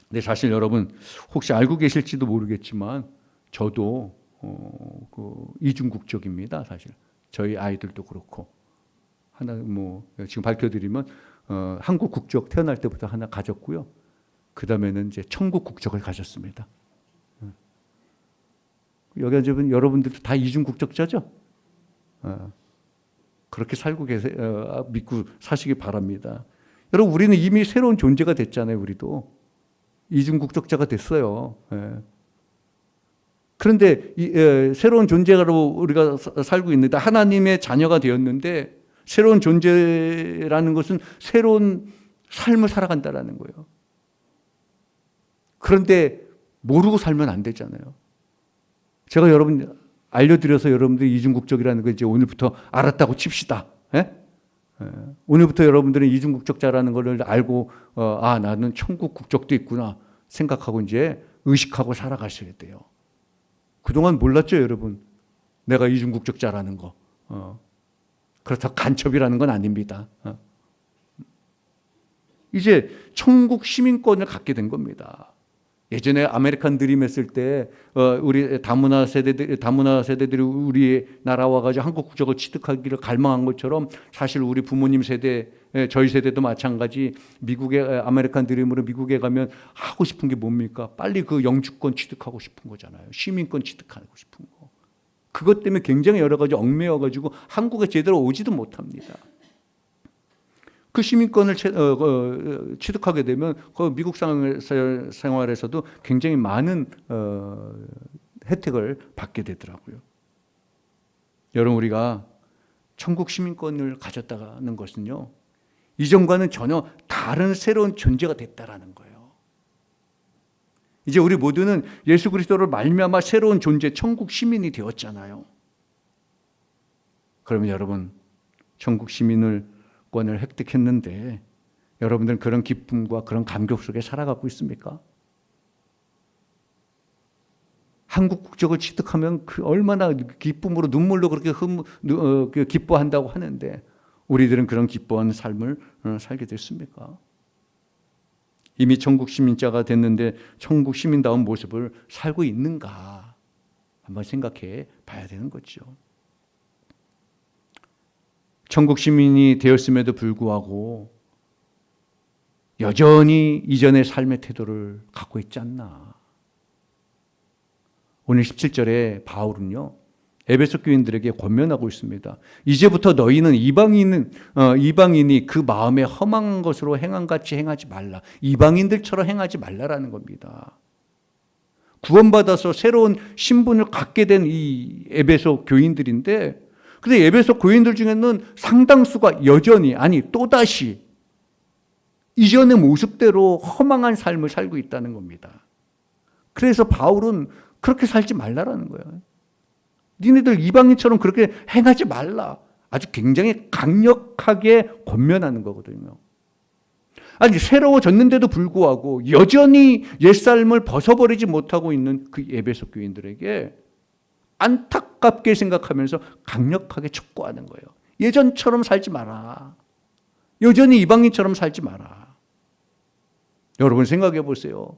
근데 사실 여러분 혹시 알고 계실지도 모르겠지만 저도 그 이중 국적입니다. 사실 저희 아이들도 그렇고. 하나 뭐 지금 밝혀드리면 한국 국적 태어날 때부터 하나 가졌고요. 그 다음에는 이제 천국 국적을 가졌습니다. 여기 앉은 여러분들도 다 이중 국적자죠? 그렇게 살고 계세요. 믿고 사시기 바랍니다. 여러분 우리는 이미 새로운 존재가 됐잖아요. 우리도 이중 국적자가 됐어요. 그런데 새로운 존재로 우리가 살고 있는데 하나님의 자녀가 되었는데 새로운 존재라는 것은 새로운 삶을 살아간다는 거예요. 그런데 모르고 살면 안 되잖아요. 제가 여러분 알려드려서 여러분들이 이중국적이라는 걸 이제 오늘부터 알았다고 칩시다. 오늘부터 여러분들은 이중국적자라는 걸 알고 나는 천국 국적도 있구나 생각하고 이제 의식하고 살아가셔야 돼요. 그동안 몰랐죠, 여러분. 내가 이중국적자라는 거. 그렇다고 간첩이라는 건 아닙니다. 이제 천국 시민권을 갖게 된 겁니다. 예전에 아메리칸 드림 했을 때 우리 다문화 세대들이 우리 나라 와가지고 한국 국적을 취득하기를 갈망한 것처럼 사실 우리 부모님 세대, 저희 세대도 마찬가지 미국의 아메리칸 드림으로 미국에 가면 하고 싶은 게 뭡니까? 빨리 그 영주권 취득하고 싶은 거잖아요. 시민권 취득하고 싶은 거. 그것 때문에 굉장히 여러 가지 얽매여가지고 한국에 제대로 오지도 못합니다. 그 시민권을 취득하게 되면 그 미국 생활에서도 굉장히 많은 혜택을 받게 되더라고요. 여러분 우리가 천국 시민권을 가졌다는 것은요. 이전과는 전혀 다른 새로운 존재가 됐다라는 거예요. 이제 우리 모두는 예수 그리스도를 말미암아 새로운 존재, 천국 시민이 되었잖아요. 그러면 여러분, 천국 시민권을 획득했는데 여러분들은 그런 기쁨과 그런 감격 속에 살아가고 있습니까? 한국 국적을 취득하면 그 얼마나 기쁨으로 눈물로 그렇게 기뻐한다고 하는데 우리들은 그런 기뻐하는 삶을 살게 됐습니까? 이미 천국 시민자가 됐는데 천국 시민다운 모습을 살고 있는가 한번 생각해 봐야 되는 거죠. 천국 시민이 되었음에도 불구하고 여전히 이전의 삶의 태도를 갖고 있지 않나. 오늘 17절에 바울은요. 에베소 교인들에게 권면하고 있습니다. 이제부터 너희는 이방인이 그 마음에 험한 것으로 행한 같이 행하지 말라. 이방인들처럼 행하지 말라라는 겁니다. 구원받아서 새로운 신분을 갖게 된 이 에베소 교인들인데 근데 에베소 교인들 중에는 상당수가 여전히 또다시 이전의 모습대로 허망한 삶을 살고 있다는 겁니다. 그래서 바울은 그렇게 살지 말라라는 거예요. 니네들 이방인처럼 그렇게 행하지 말라. 아주 굉장히 강력하게 권면하는 거거든요. 아니 새로워졌는데도 불구하고 여전히 옛삶을 벗어버리지 못하고 있는 그 에베소 교인들에게 안타깝게 생각하면서 강력하게 촉구하는 거예요. 예전처럼 살지 마라. 여전히 이방인처럼 살지 마라. 여러분 생각해 보세요.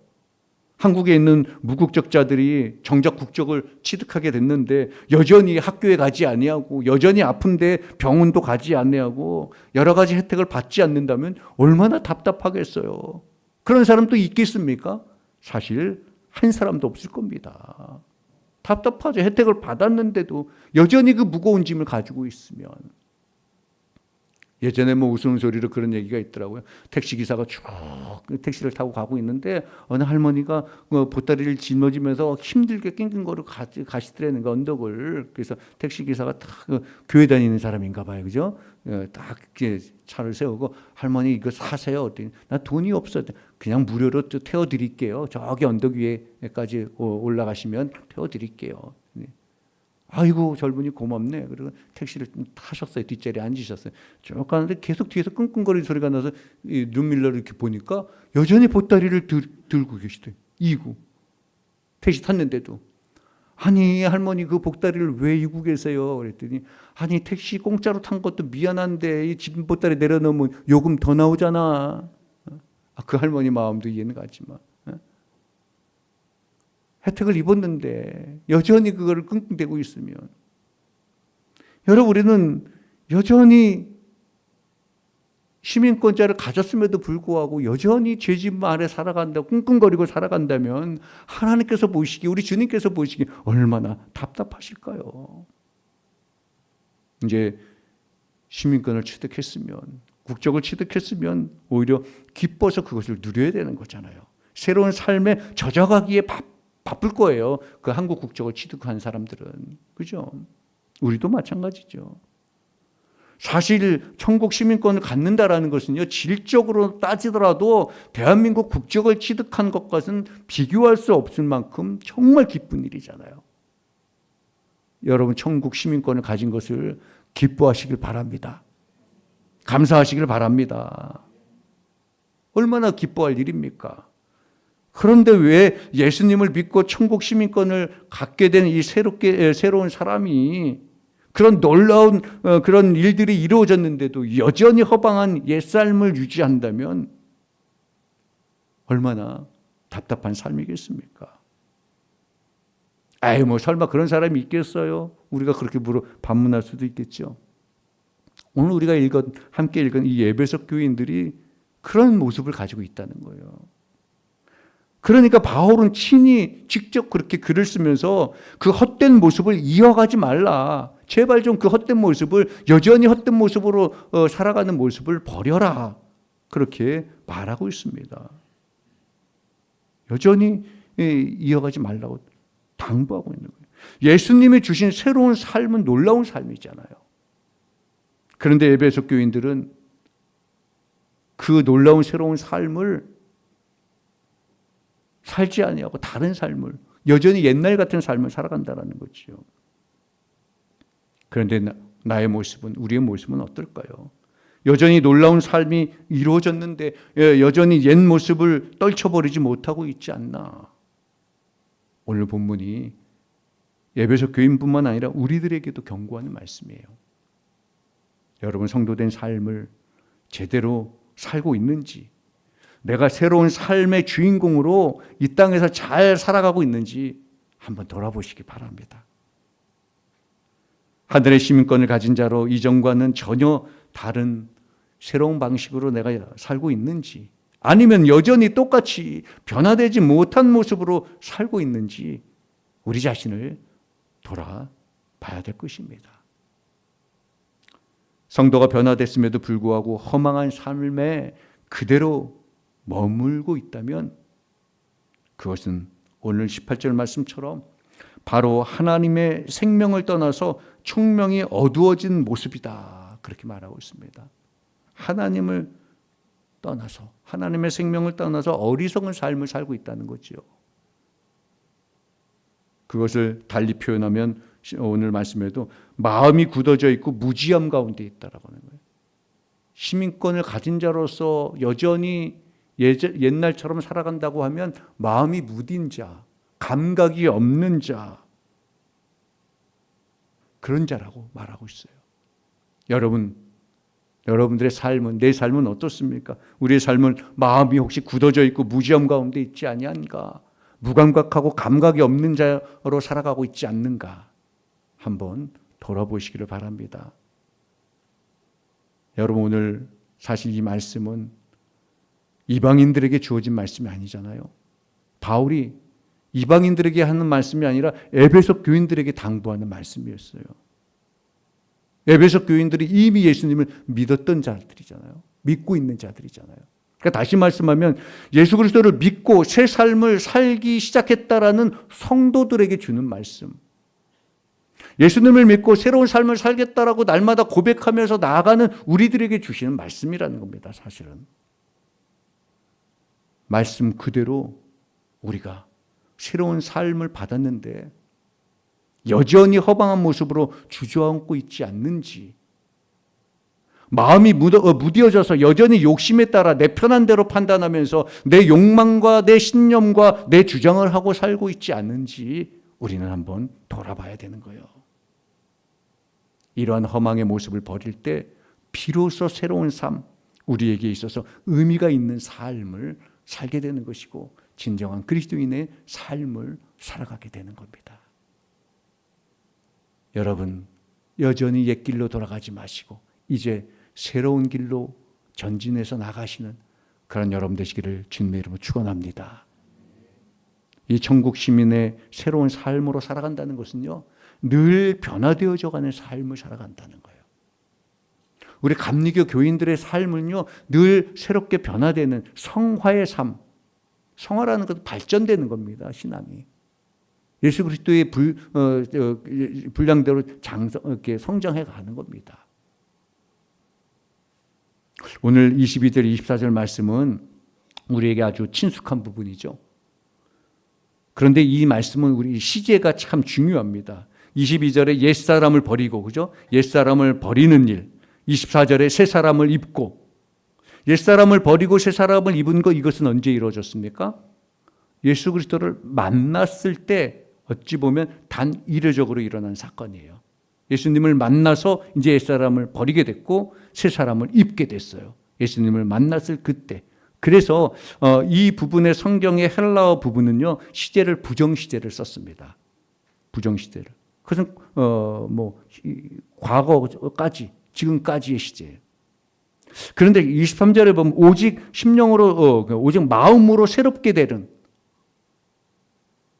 한국에 있는 무국적자들이 정작 국적을 취득하게 됐는데 여전히 학교에 가지 아니하고 여전히 아픈데 병원도 가지 아니하고 여러 가지 혜택을 받지 않는다면 얼마나 답답하겠어요. 그런 사람도 있겠습니까? 사실 한 사람도 없을 겁니다. 답답하죠. 혜택을 받았는데도 여전히 그 무거운 짐을 가지고 있으면. 예전에 뭐 우스갯소리로 그런 얘기가 있더라고요. 택시기사가 쭉 택시를 타고 가고 있는데 어느 할머니가 보따리를 짊어지면서 힘들게 낑낑거리고 가시더라는 그 언덕을. 그래서 택시기사가 딱 교회 다니는 사람인가 봐요. 그죠? 딱 차를 세우고 할머니 이거 사세요. 어떻게? 나 돈이 없어. 그냥 무료로 태워드릴게요. 저기 언덕 위에까지 올라가시면 태워드릴게요. 아이고 젊은이 고맙네. 그리고 택시를 타셨어요. 뒷자리에 앉으셨어요. 쭉 가는데 계속 뒤에서 끙끙거리는 소리가 나서 눈밀러를 이렇게 보니까 여전히 보따리를 들고 계시대요. 이고 택시 탔는데도. 아니 할머니 그 보따리를 왜 이고 계세요? 그랬더니 아니 택시 공짜로 탄 것도 미안한데 이 집 보따리 내려놓으면 요금 더 나오잖아. 그 할머니 마음도 이해는 가지만 혜택을 입었는데 여전히 그거를 끙끙대고 있으면, 여러분 우리는 여전히 시민권자를 가졌음에도 불구하고 여전히 죄짐 아래 살아간다, 끙끙거리고 살아간다면 하나님께서 보시기, 우리 주님께서 보시기 얼마나 답답하실까요? 이제 시민권을 취득했으면, 국적을 취득했으면 오히려 기뻐서 그것을 누려야 되는 거잖아요. 새로운 삶에 젖어가기에 바쁠 거예요. 그 한국 국적을 취득한 사람들은. 그죠? 우리도 마찬가지죠. 사실 천국 시민권을 갖는다라는 것은요, 질적으로 따지더라도 대한민국 국적을 취득한 것과는 비교할 수 없을 만큼 정말 기쁜 일이잖아요. 여러분 천국 시민권을 가진 것을 기뻐하시길 바랍니다. 감사하시길 바랍니다. 얼마나 기뻐할 일입니까? 그런데 왜 예수님을 믿고 천국 시민권을 갖게 된 이 새로운 사람이 그런 놀라운 그런 일들이 이루어졌는데도 여전히 허방한 옛삶을 유지한다면 얼마나 답답한 삶이겠습니까? 아이 뭐 설마 그런 사람이 있겠어요? 우리가 그렇게 반문할 수도 있겠죠. 오늘 우리가 함께 읽은 이 에베소 교인들이 그런 모습을 가지고 있다는 거예요. 그러니까 바울은 친히 직접 그렇게 글을 쓰면서 그 헛된 모습을 이어가지 말라. 제발 좀 그 헛된 모습을, 여전히 헛된 모습으로 살아가는 모습을 버려라. 그렇게 말하고 있습니다. 여전히 이어가지 말라고 당부하고 있는 거예요. 예수님이 주신 새로운 삶은 놀라운 삶이잖아요. 그런데 에베소 교인들은 그 놀라운 새로운 삶을 살지 아니하고 다른 삶을, 여전히 옛날 같은 삶을 살아간다는 거죠. 그런데 나의 모습은, 우리의 모습은 어떨까요? 여전히 놀라운 삶이 이루어졌는데 여전히 옛 모습을 떨쳐버리지 못하고 있지 않나. 오늘 본문이 에베소 교인뿐만 아니라 우리들에게도 경고하는 말씀이에요. 여러분 성도된 삶을 제대로 살고 있는지, 내가 새로운 삶의 주인공으로 이 땅에서 잘 살아가고 있는지 한번 돌아보시기 바랍니다. 하늘의 시민권을 가진 자로 이전과는 전혀 다른 새로운 방식으로 내가 살고 있는지, 아니면 여전히 똑같이 변화되지 못한 모습으로 살고 있는지 우리 자신을 돌아봐야 될 것입니다. 성도가 변화됐음에도 불구하고 허망한 삶에 그대로 머물고 있다면 그것은 오늘 18절 말씀처럼 바로 하나님의 생명을 떠나서 총명이 어두워진 모습이다. 그렇게 말하고 있습니다. 하나님을 떠나서, 하나님의 생명을 떠나서 어리석은 삶을 살고 있다는 거죠. 그것을 달리 표현하면 오늘 말씀에도 마음이 굳어져 있고 무지함 가운데 있다라고 하는 거예요. 시민권을 가진 자로서 여전히 옛날처럼 살아간다고 하면 마음이 무딘 자, 감각이 없는 자, 그런 자라고 말하고 있어요. 여러분들의 삶은, 내 삶은 어떻습니까? 우리의 삶은 마음이 혹시 굳어져 있고 무지함 가운데 있지 아니한가? 무감각하고 감각이 없는 자로 살아가고 있지 않는가? 한번 돌아보시기를 바랍니다. 여러분 오늘 사실 이 말씀은 이방인들에게 주어진 말씀이 아니잖아요. 바울이 이방인들에게 하는 말씀이 아니라 에베소 교인들에게 당부하는 말씀이었어요. 에베소 교인들이 이미 예수님을 믿었던 자들이잖아요. 믿고 있는 자들이잖아요. 그러니까 다시 말씀하면 예수 그리스도를 믿고 새 삶을 살기 시작했다라는 성도들에게 주는 말씀. 예수님을 믿고 새로운 삶을 살겠다라고 날마다 고백하면서 나아가는 우리들에게 주시는 말씀이라는 겁니다. 사실은. 말씀 그대로 우리가 새로운 삶을 받았는데 여전히 허망한 모습으로 주저앉고 있지 않는지, 마음이 무뎌져서 여전히 욕심에 따라 내 편한 대로 판단하면서 내 욕망과 내 신념과 내 주장을 하고 살고 있지 않는지 우리는 한번 돌아봐야 되는 거예요. 이러한 허망의 모습을 버릴 때 비로소 새로운 삶, 우리에게 있어서 의미가 있는 삶을 살게 되는 것이고 진정한 그리스도인의 삶을 살아가게 되는 겁니다. 여러분, 여전히 옛 길로 돌아가지 마시고 이제 새로운 길로 전진해서 나가시는 그런 여러분 되시기를 주님의 이름으로 축원합니다. 이 천국 시민의 새로운 삶으로 살아간다는 것은요, 늘 변화되어져 가는 삶을 살아간다는 거예요. 우리 감리교 교인들의 삶은요, 늘 새롭게 변화되는 성화의 삶. 성화라는 것은 발전되는 겁니다. 신앙이. 예수 그리스도의 분량대로 이렇게 성장해 가는 겁니다. 오늘 22절, 24절 말씀은 우리에게 아주 친숙한 부분이죠. 그런데 이 말씀은 우리 시제가 참 중요합니다. 22절에 옛사람을 버리고, 그죠? 옛사람을 버리는 일. 24절에 새사람을 입고. 옛사람을 버리고 새사람을 입은 것, 이것은 언제 이루어졌습니까? 예수 그리스도를 만났을 때 어찌 보면 단 이례적으로 일어난 사건이에요. 예수님을 만나서 이제 옛사람을 버리게 됐고 새사람을 입게 됐어요. 예수님을 만났을 그때. 그래서 이 부분의 성경의 헬라어 부분은요, 시제를 부정시제를 썼습니다. 부정시제를. 그것은 과거까지, 지금까지의 시제예요. 그런데 23절에 보면 오직 심령으로, 오직 마음으로 새롭게 되는,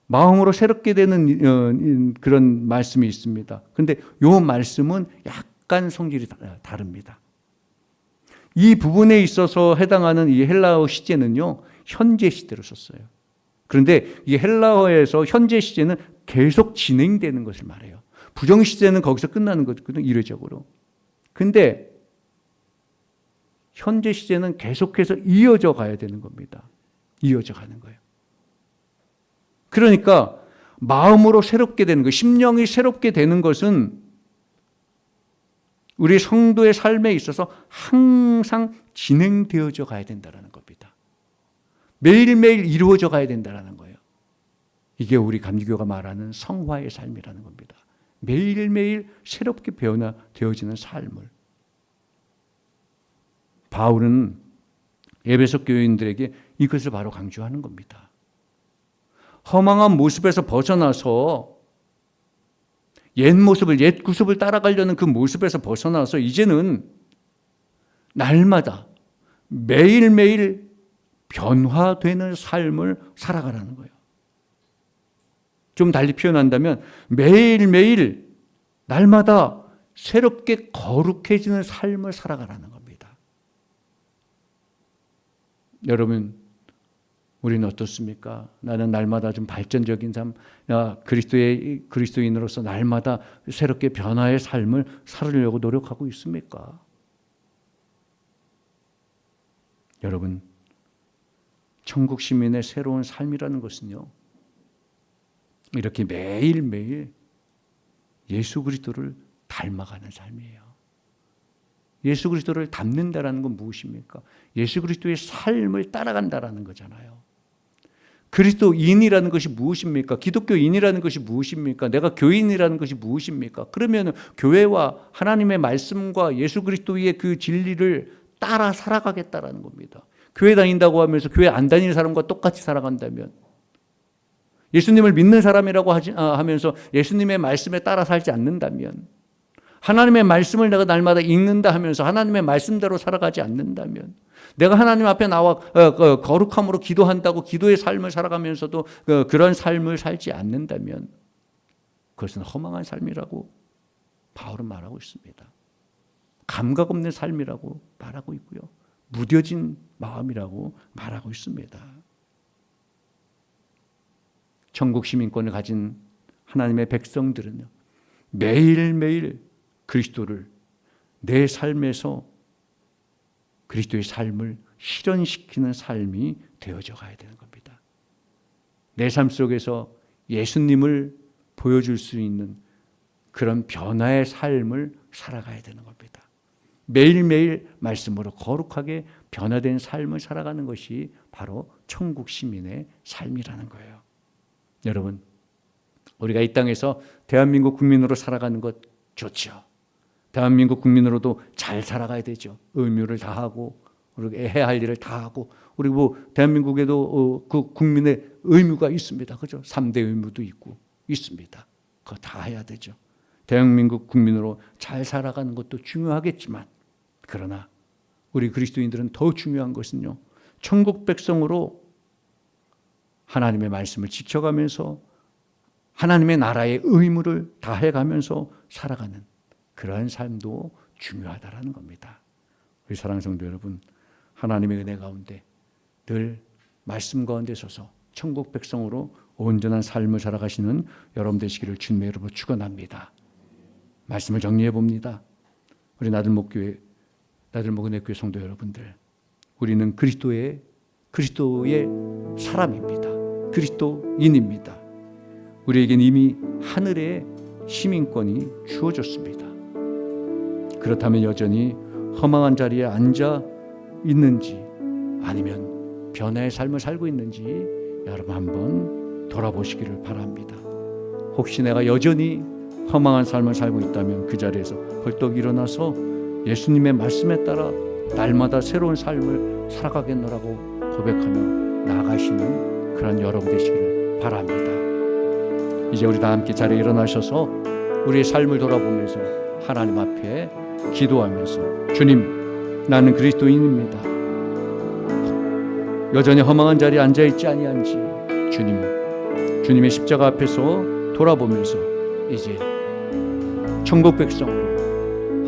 마음으로 새롭게 되는 그런 말씀이 있습니다. 그런데 이 말씀은 약간 성질이 다릅니다. 이 부분에 있어서 해당하는 이 헬라어 시제는요, 현재 시제로 썼어요. 그런데 이 헬라어에서 현재 시제는 계속 진행되는 것을 말해요. 부정 시제는 거기서 끝나는 거거든요, 이례적으로. 근데 현재 시제는 계속해서 이어져 가야 되는 겁니다. 이어져 가는 거예요. 그러니까 마음으로 새롭게 되는 것, 심령이 새롭게 되는 것은 우리 성도의 삶에 있어서 항상 진행되어져 가야 된다는 겁니다. 매일매일 이루어져 가야 된다는 거예요. 이게 우리 감리교가 말하는 성화의 삶이라는 겁니다. 매일매일 새롭게 변화되어지는 삶을. 바울은 에베소 교인들에게 이것을 바로 강조하는 겁니다. 허망한 모습에서 벗어나서 옛 모습을, 옛 구습을 따라가려는 그 모습에서 벗어나서 이제는 날마다 매일매일 변화되는 삶을 살아가라는 거예요. 좀 달리 표현한다면 매일매일 날마다 새롭게 거룩해지는 삶을 살아가라는 겁니다. 여러분, 우리는 어떻습니까? 나는 날마다 좀 발전적인 삶, 그리스도인으로서 날마다 새롭게 변화의 삶을 살으려고 노력하고 있습니까? 여러분, 천국 시민의 새로운 삶이라는 것은요, 이렇게 매일매일 예수 그리스도를 닮아가는 삶이에요. 예수 그리스도를 닮는다라는 건 무엇입니까? 예수 그리스도의 삶을 따라간다라는 거잖아요. 그리스도인이라는 것이 무엇입니까? 기독교인이라는 것이 무엇입니까? 내가 교인이라는 것이 무엇입니까? 그러면 교회와 하나님의 말씀과 예수 그리스도의 그 진리를 따라 살아가겠다라는 겁니다. 교회 다닌다고 하면서 교회 안 다니는 사람과 똑같이 살아간다면, 예수님을 믿는 사람이라고 하면서 예수님의 말씀에 따라 살지 않는다면, 하나님의 말씀을 내가 날마다 읽는다 하면서 하나님의 말씀대로 살아가지 않는다면, 내가 하나님 앞에 나와 거룩함으로 기도한다고 기도의 삶을 살아가면서도 그런 삶을 살지 않는다면 그것은 허망한 삶이라고 바울은 말하고 있습니다. 감각 없는 삶이라고 말하고 있고요. 무뎌진 마음이라고 말하고 있습니다. 천국 시민권을 가진 하나님의 백성들은요, 매일매일 그리스도를 내 삶에서 그리스도의 삶을 실현시키는 삶이 되어져 가야 되는 겁니다. 내 삶 속에서 예수님을 보여줄 수 있는 그런 변화의 삶을 살아가야 되는 겁니다. 매일매일 말씀으로 거룩하게 변화된 삶을 살아가는 것이 바로 천국 시민의 삶이라는 거예요. 여러분, 우리가 이 땅에서 대한민국 국민으로 살아가는 것 좋죠. 대한민국 국민으로도 잘 살아가야 되죠. 의무를 다하고 우리가 해야 할 일을 다하고, 그리고 대한민국에도 그 국민의 의무가 있습니다. 그죠? 3대 의무도 있고 있습니다. 그거 다 해야 되죠. 대한민국 국민으로 잘 살아가는 것도 중요하겠지만, 그러나 우리 그리스도인들은 더 중요한 것은요, 천국 백성으로 하나님의 말씀을 지켜가면서 하나님의 나라의 의무를 다해가면서 살아가는 그러한 삶도 중요하다라는 겁니다. 우리 사랑하는 성도 여러분, 하나님의 은혜 가운데 늘 말씀 가운데 서서 천국 백성으로 온전한 삶을 살아가시는 여러분 되시기를 주님의 이름으로 축원합니다. 말씀을 정리해 봅니다. 우리 나들목교회 은혜교회 성도 여러분들, 우리는 그리스도의 사람입니다. 그리스도인입니다. 우리에겐 이미 하늘의 시민권이 주어졌습니다. 그렇다면 여전히 허망한 자리에 앉아 있는지, 아니면 변화의 삶을 살고 있는지 여러분 한번 돌아보시기를 바랍니다. 혹시 내가 여전히 허망한 삶을 살고 있다면 그 자리에서 벌떡 일어나서 예수님의 말씀에 따라 날마다 새로운 삶을 살아가겠노라고 고백하며 나아가시는 그런 여러분 되시기를 바랍니다. 이제 우리 다 함께 자리에 일어나셔서 우리의 삶을 돌아보면서 하나님 앞에 기도하면서, 주님, 나는 그리스도인입니다. 여전히 허망한 자리에 앉아있지 아니한지 주님의 십자가 앞에서 돌아보면서 이제 천국 백성으로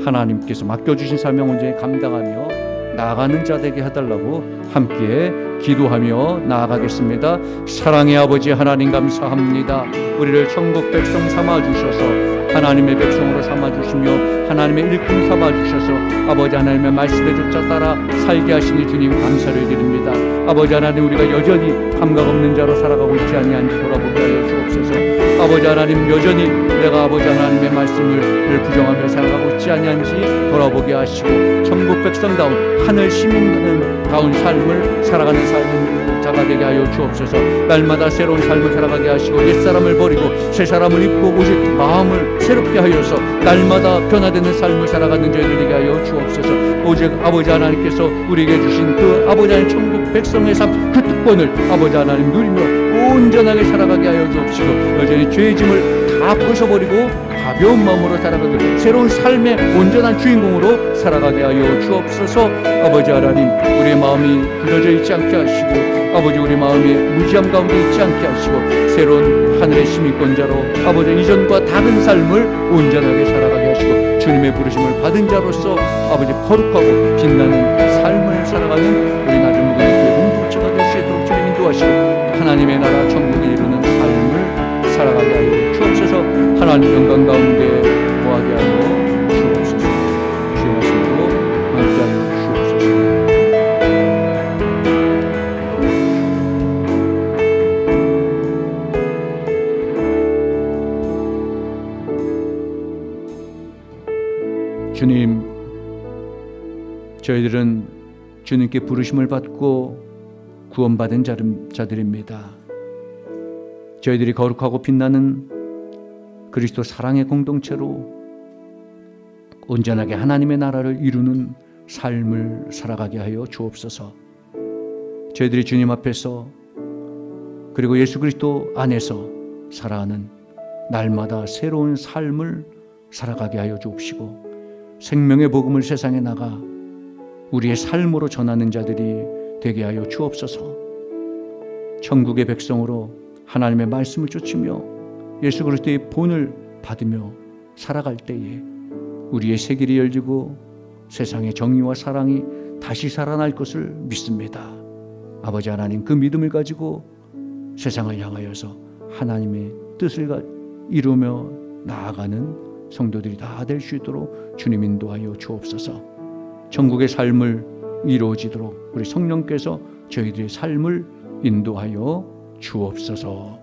하나님께서 맡겨주신 사명 온전히 감당하며 나아가는 자 되게 해달라고 함께 기도하며 나아가겠습니다. 사랑의 아버지 하나님, 감사합니다. 우리를 천국 백성 삼아주셔서 하나님의 백성으로 삼아주시며 하나님의 일꾼 삼아주셔서 아버지 하나님의 말씀에 쫓아 따라 살게 하시니 주님 감사를 드립니다. 아버지 하나님, 우리가 여전히 감각 없는 자로 살아가고 있지 아니한지 돌아보게 하여 주옵소서. 아버지 하나님, 여전히 내가 아버지 하나님의 말씀을 부정하며 살아가고 있지 아니한지 돌아보게 하시고, 천국 백성다운 하늘 시민다운 삶을 살아가는 삶을 자가 되게 하여 주옵소서. 날마다 새로운 삶을 살아가게 하시고 옛사람을 버리고 새 사람을 입고 오직 마음을 새롭게 하여서 날마다 변화되는 삶을 살아가는 저희들 되게 하여 주옵소서. 오직 아버지 하나님께서 우리에게 주신 그 아버지 하나님 천국 백성의 삶, 그 특권을 아버지 하나님 누리며 온전하게 살아가게 하여 주옵시고, 여전히 죄의 짐을 다 벗어버리고 가벼운 마음으로 살아가고 새로운 삶의 온전한 주인공으로 살아가게 하여 주옵소서. 아버지 하나님, 우리의 마음이 굳어져 있지 않게 하시고, 아버지 우리 마음이 무지함 가운데 있지 않게 하시고, 새로운 하늘의 시민권자로 아버지 이전과 다른 삶을 온전하게 살아가게 하시고, 주님의 부르심을 받은 자로서 아버지 거룩하고 빛나는 삶을 살아가는 우리 나들목교회 공동체가 될 수 있도록 주님 인도하시고, 하나님의 나라 천국에 이루는 삶을 살아가게 하여 주옵소서. 하나님 영광 가운데 거하게 하여 주옵소서. 주의 말씀으로 함께하여 주옵소서. 주님, 저희들은 주님께 부르심을 받고 구원받은 자들입니다. 저희들이 거룩하고 빛나는 그리스도 사랑의 공동체로 온전하게 하나님의 나라를 이루는 삶을 살아가게 하여 주옵소서. 저희들이 주님 앞에서 그리고 예수 그리스도 안에서 살아가는 날마다 새로운 삶을 살아가게 하여 주옵시고, 생명의 복음을 세상에 나가 우리의 삶으로 전하는 자들이 되게 하여 주옵소서. 천국의 백성으로 하나님의 말씀을 쫓으며 예수 그리스도의 본을 받으며 살아갈 때에 우리의 새 길이 열리고 세상의 정의와 사랑이 다시 살아날 것을 믿습니다. 아버지 하나님, 그 믿음을 가지고 세상을 향하여서 하나님의 뜻을 이루며 나아가는 성도들이 다 될 수 있도록 주님 인도하여 주옵소서. 천국의 삶을 이루어지도록 우리 성령께서 저희들의 삶을 인도하여 주옵소서.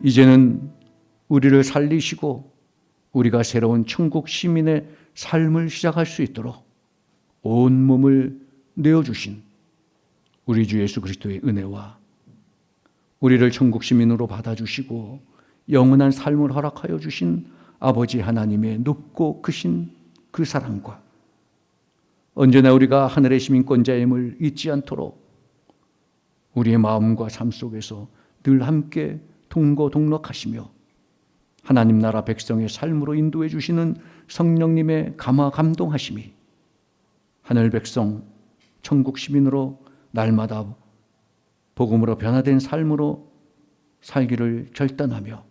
이제는 우리를 살리시고 우리가 새로운 천국 시민의 삶을 시작할 수 있도록 온 몸을 내어주신 우리 주 예수 그리스도의 은혜와 우리를 천국 시민으로 받아주시고 영원한 삶을 허락하여 주신 아버지 하나님의 높고 크신 그 사랑과 언제나 우리가 하늘의 시민권자임을 잊지 않도록 우리의 마음과 삶 속에서 늘 함께 동거동락하시며 하나님 나라 백성의 삶으로 인도해 주시는 성령님의 감화 감동하심이 하늘 백성 천국 시민으로 날마다 복음으로 변화된 삶으로 살기를 결단하며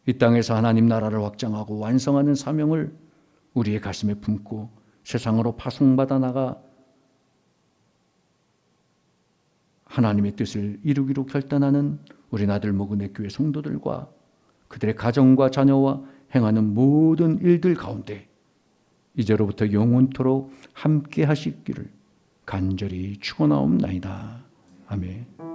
이 땅에서 하나님 나라를 확장하고 완성하는 사명을 우리의 가슴에 품고 세상으로 파송받아 나가 하나님의 뜻을 이루기로 결단하는 우리 나들 모근의 교회 성도들과 그들의 가정과 자녀와 행하는 모든 일들 가운데 이제로부터 영원토록 함께 하시기를 간절히 축원하옵나이다. 아멘.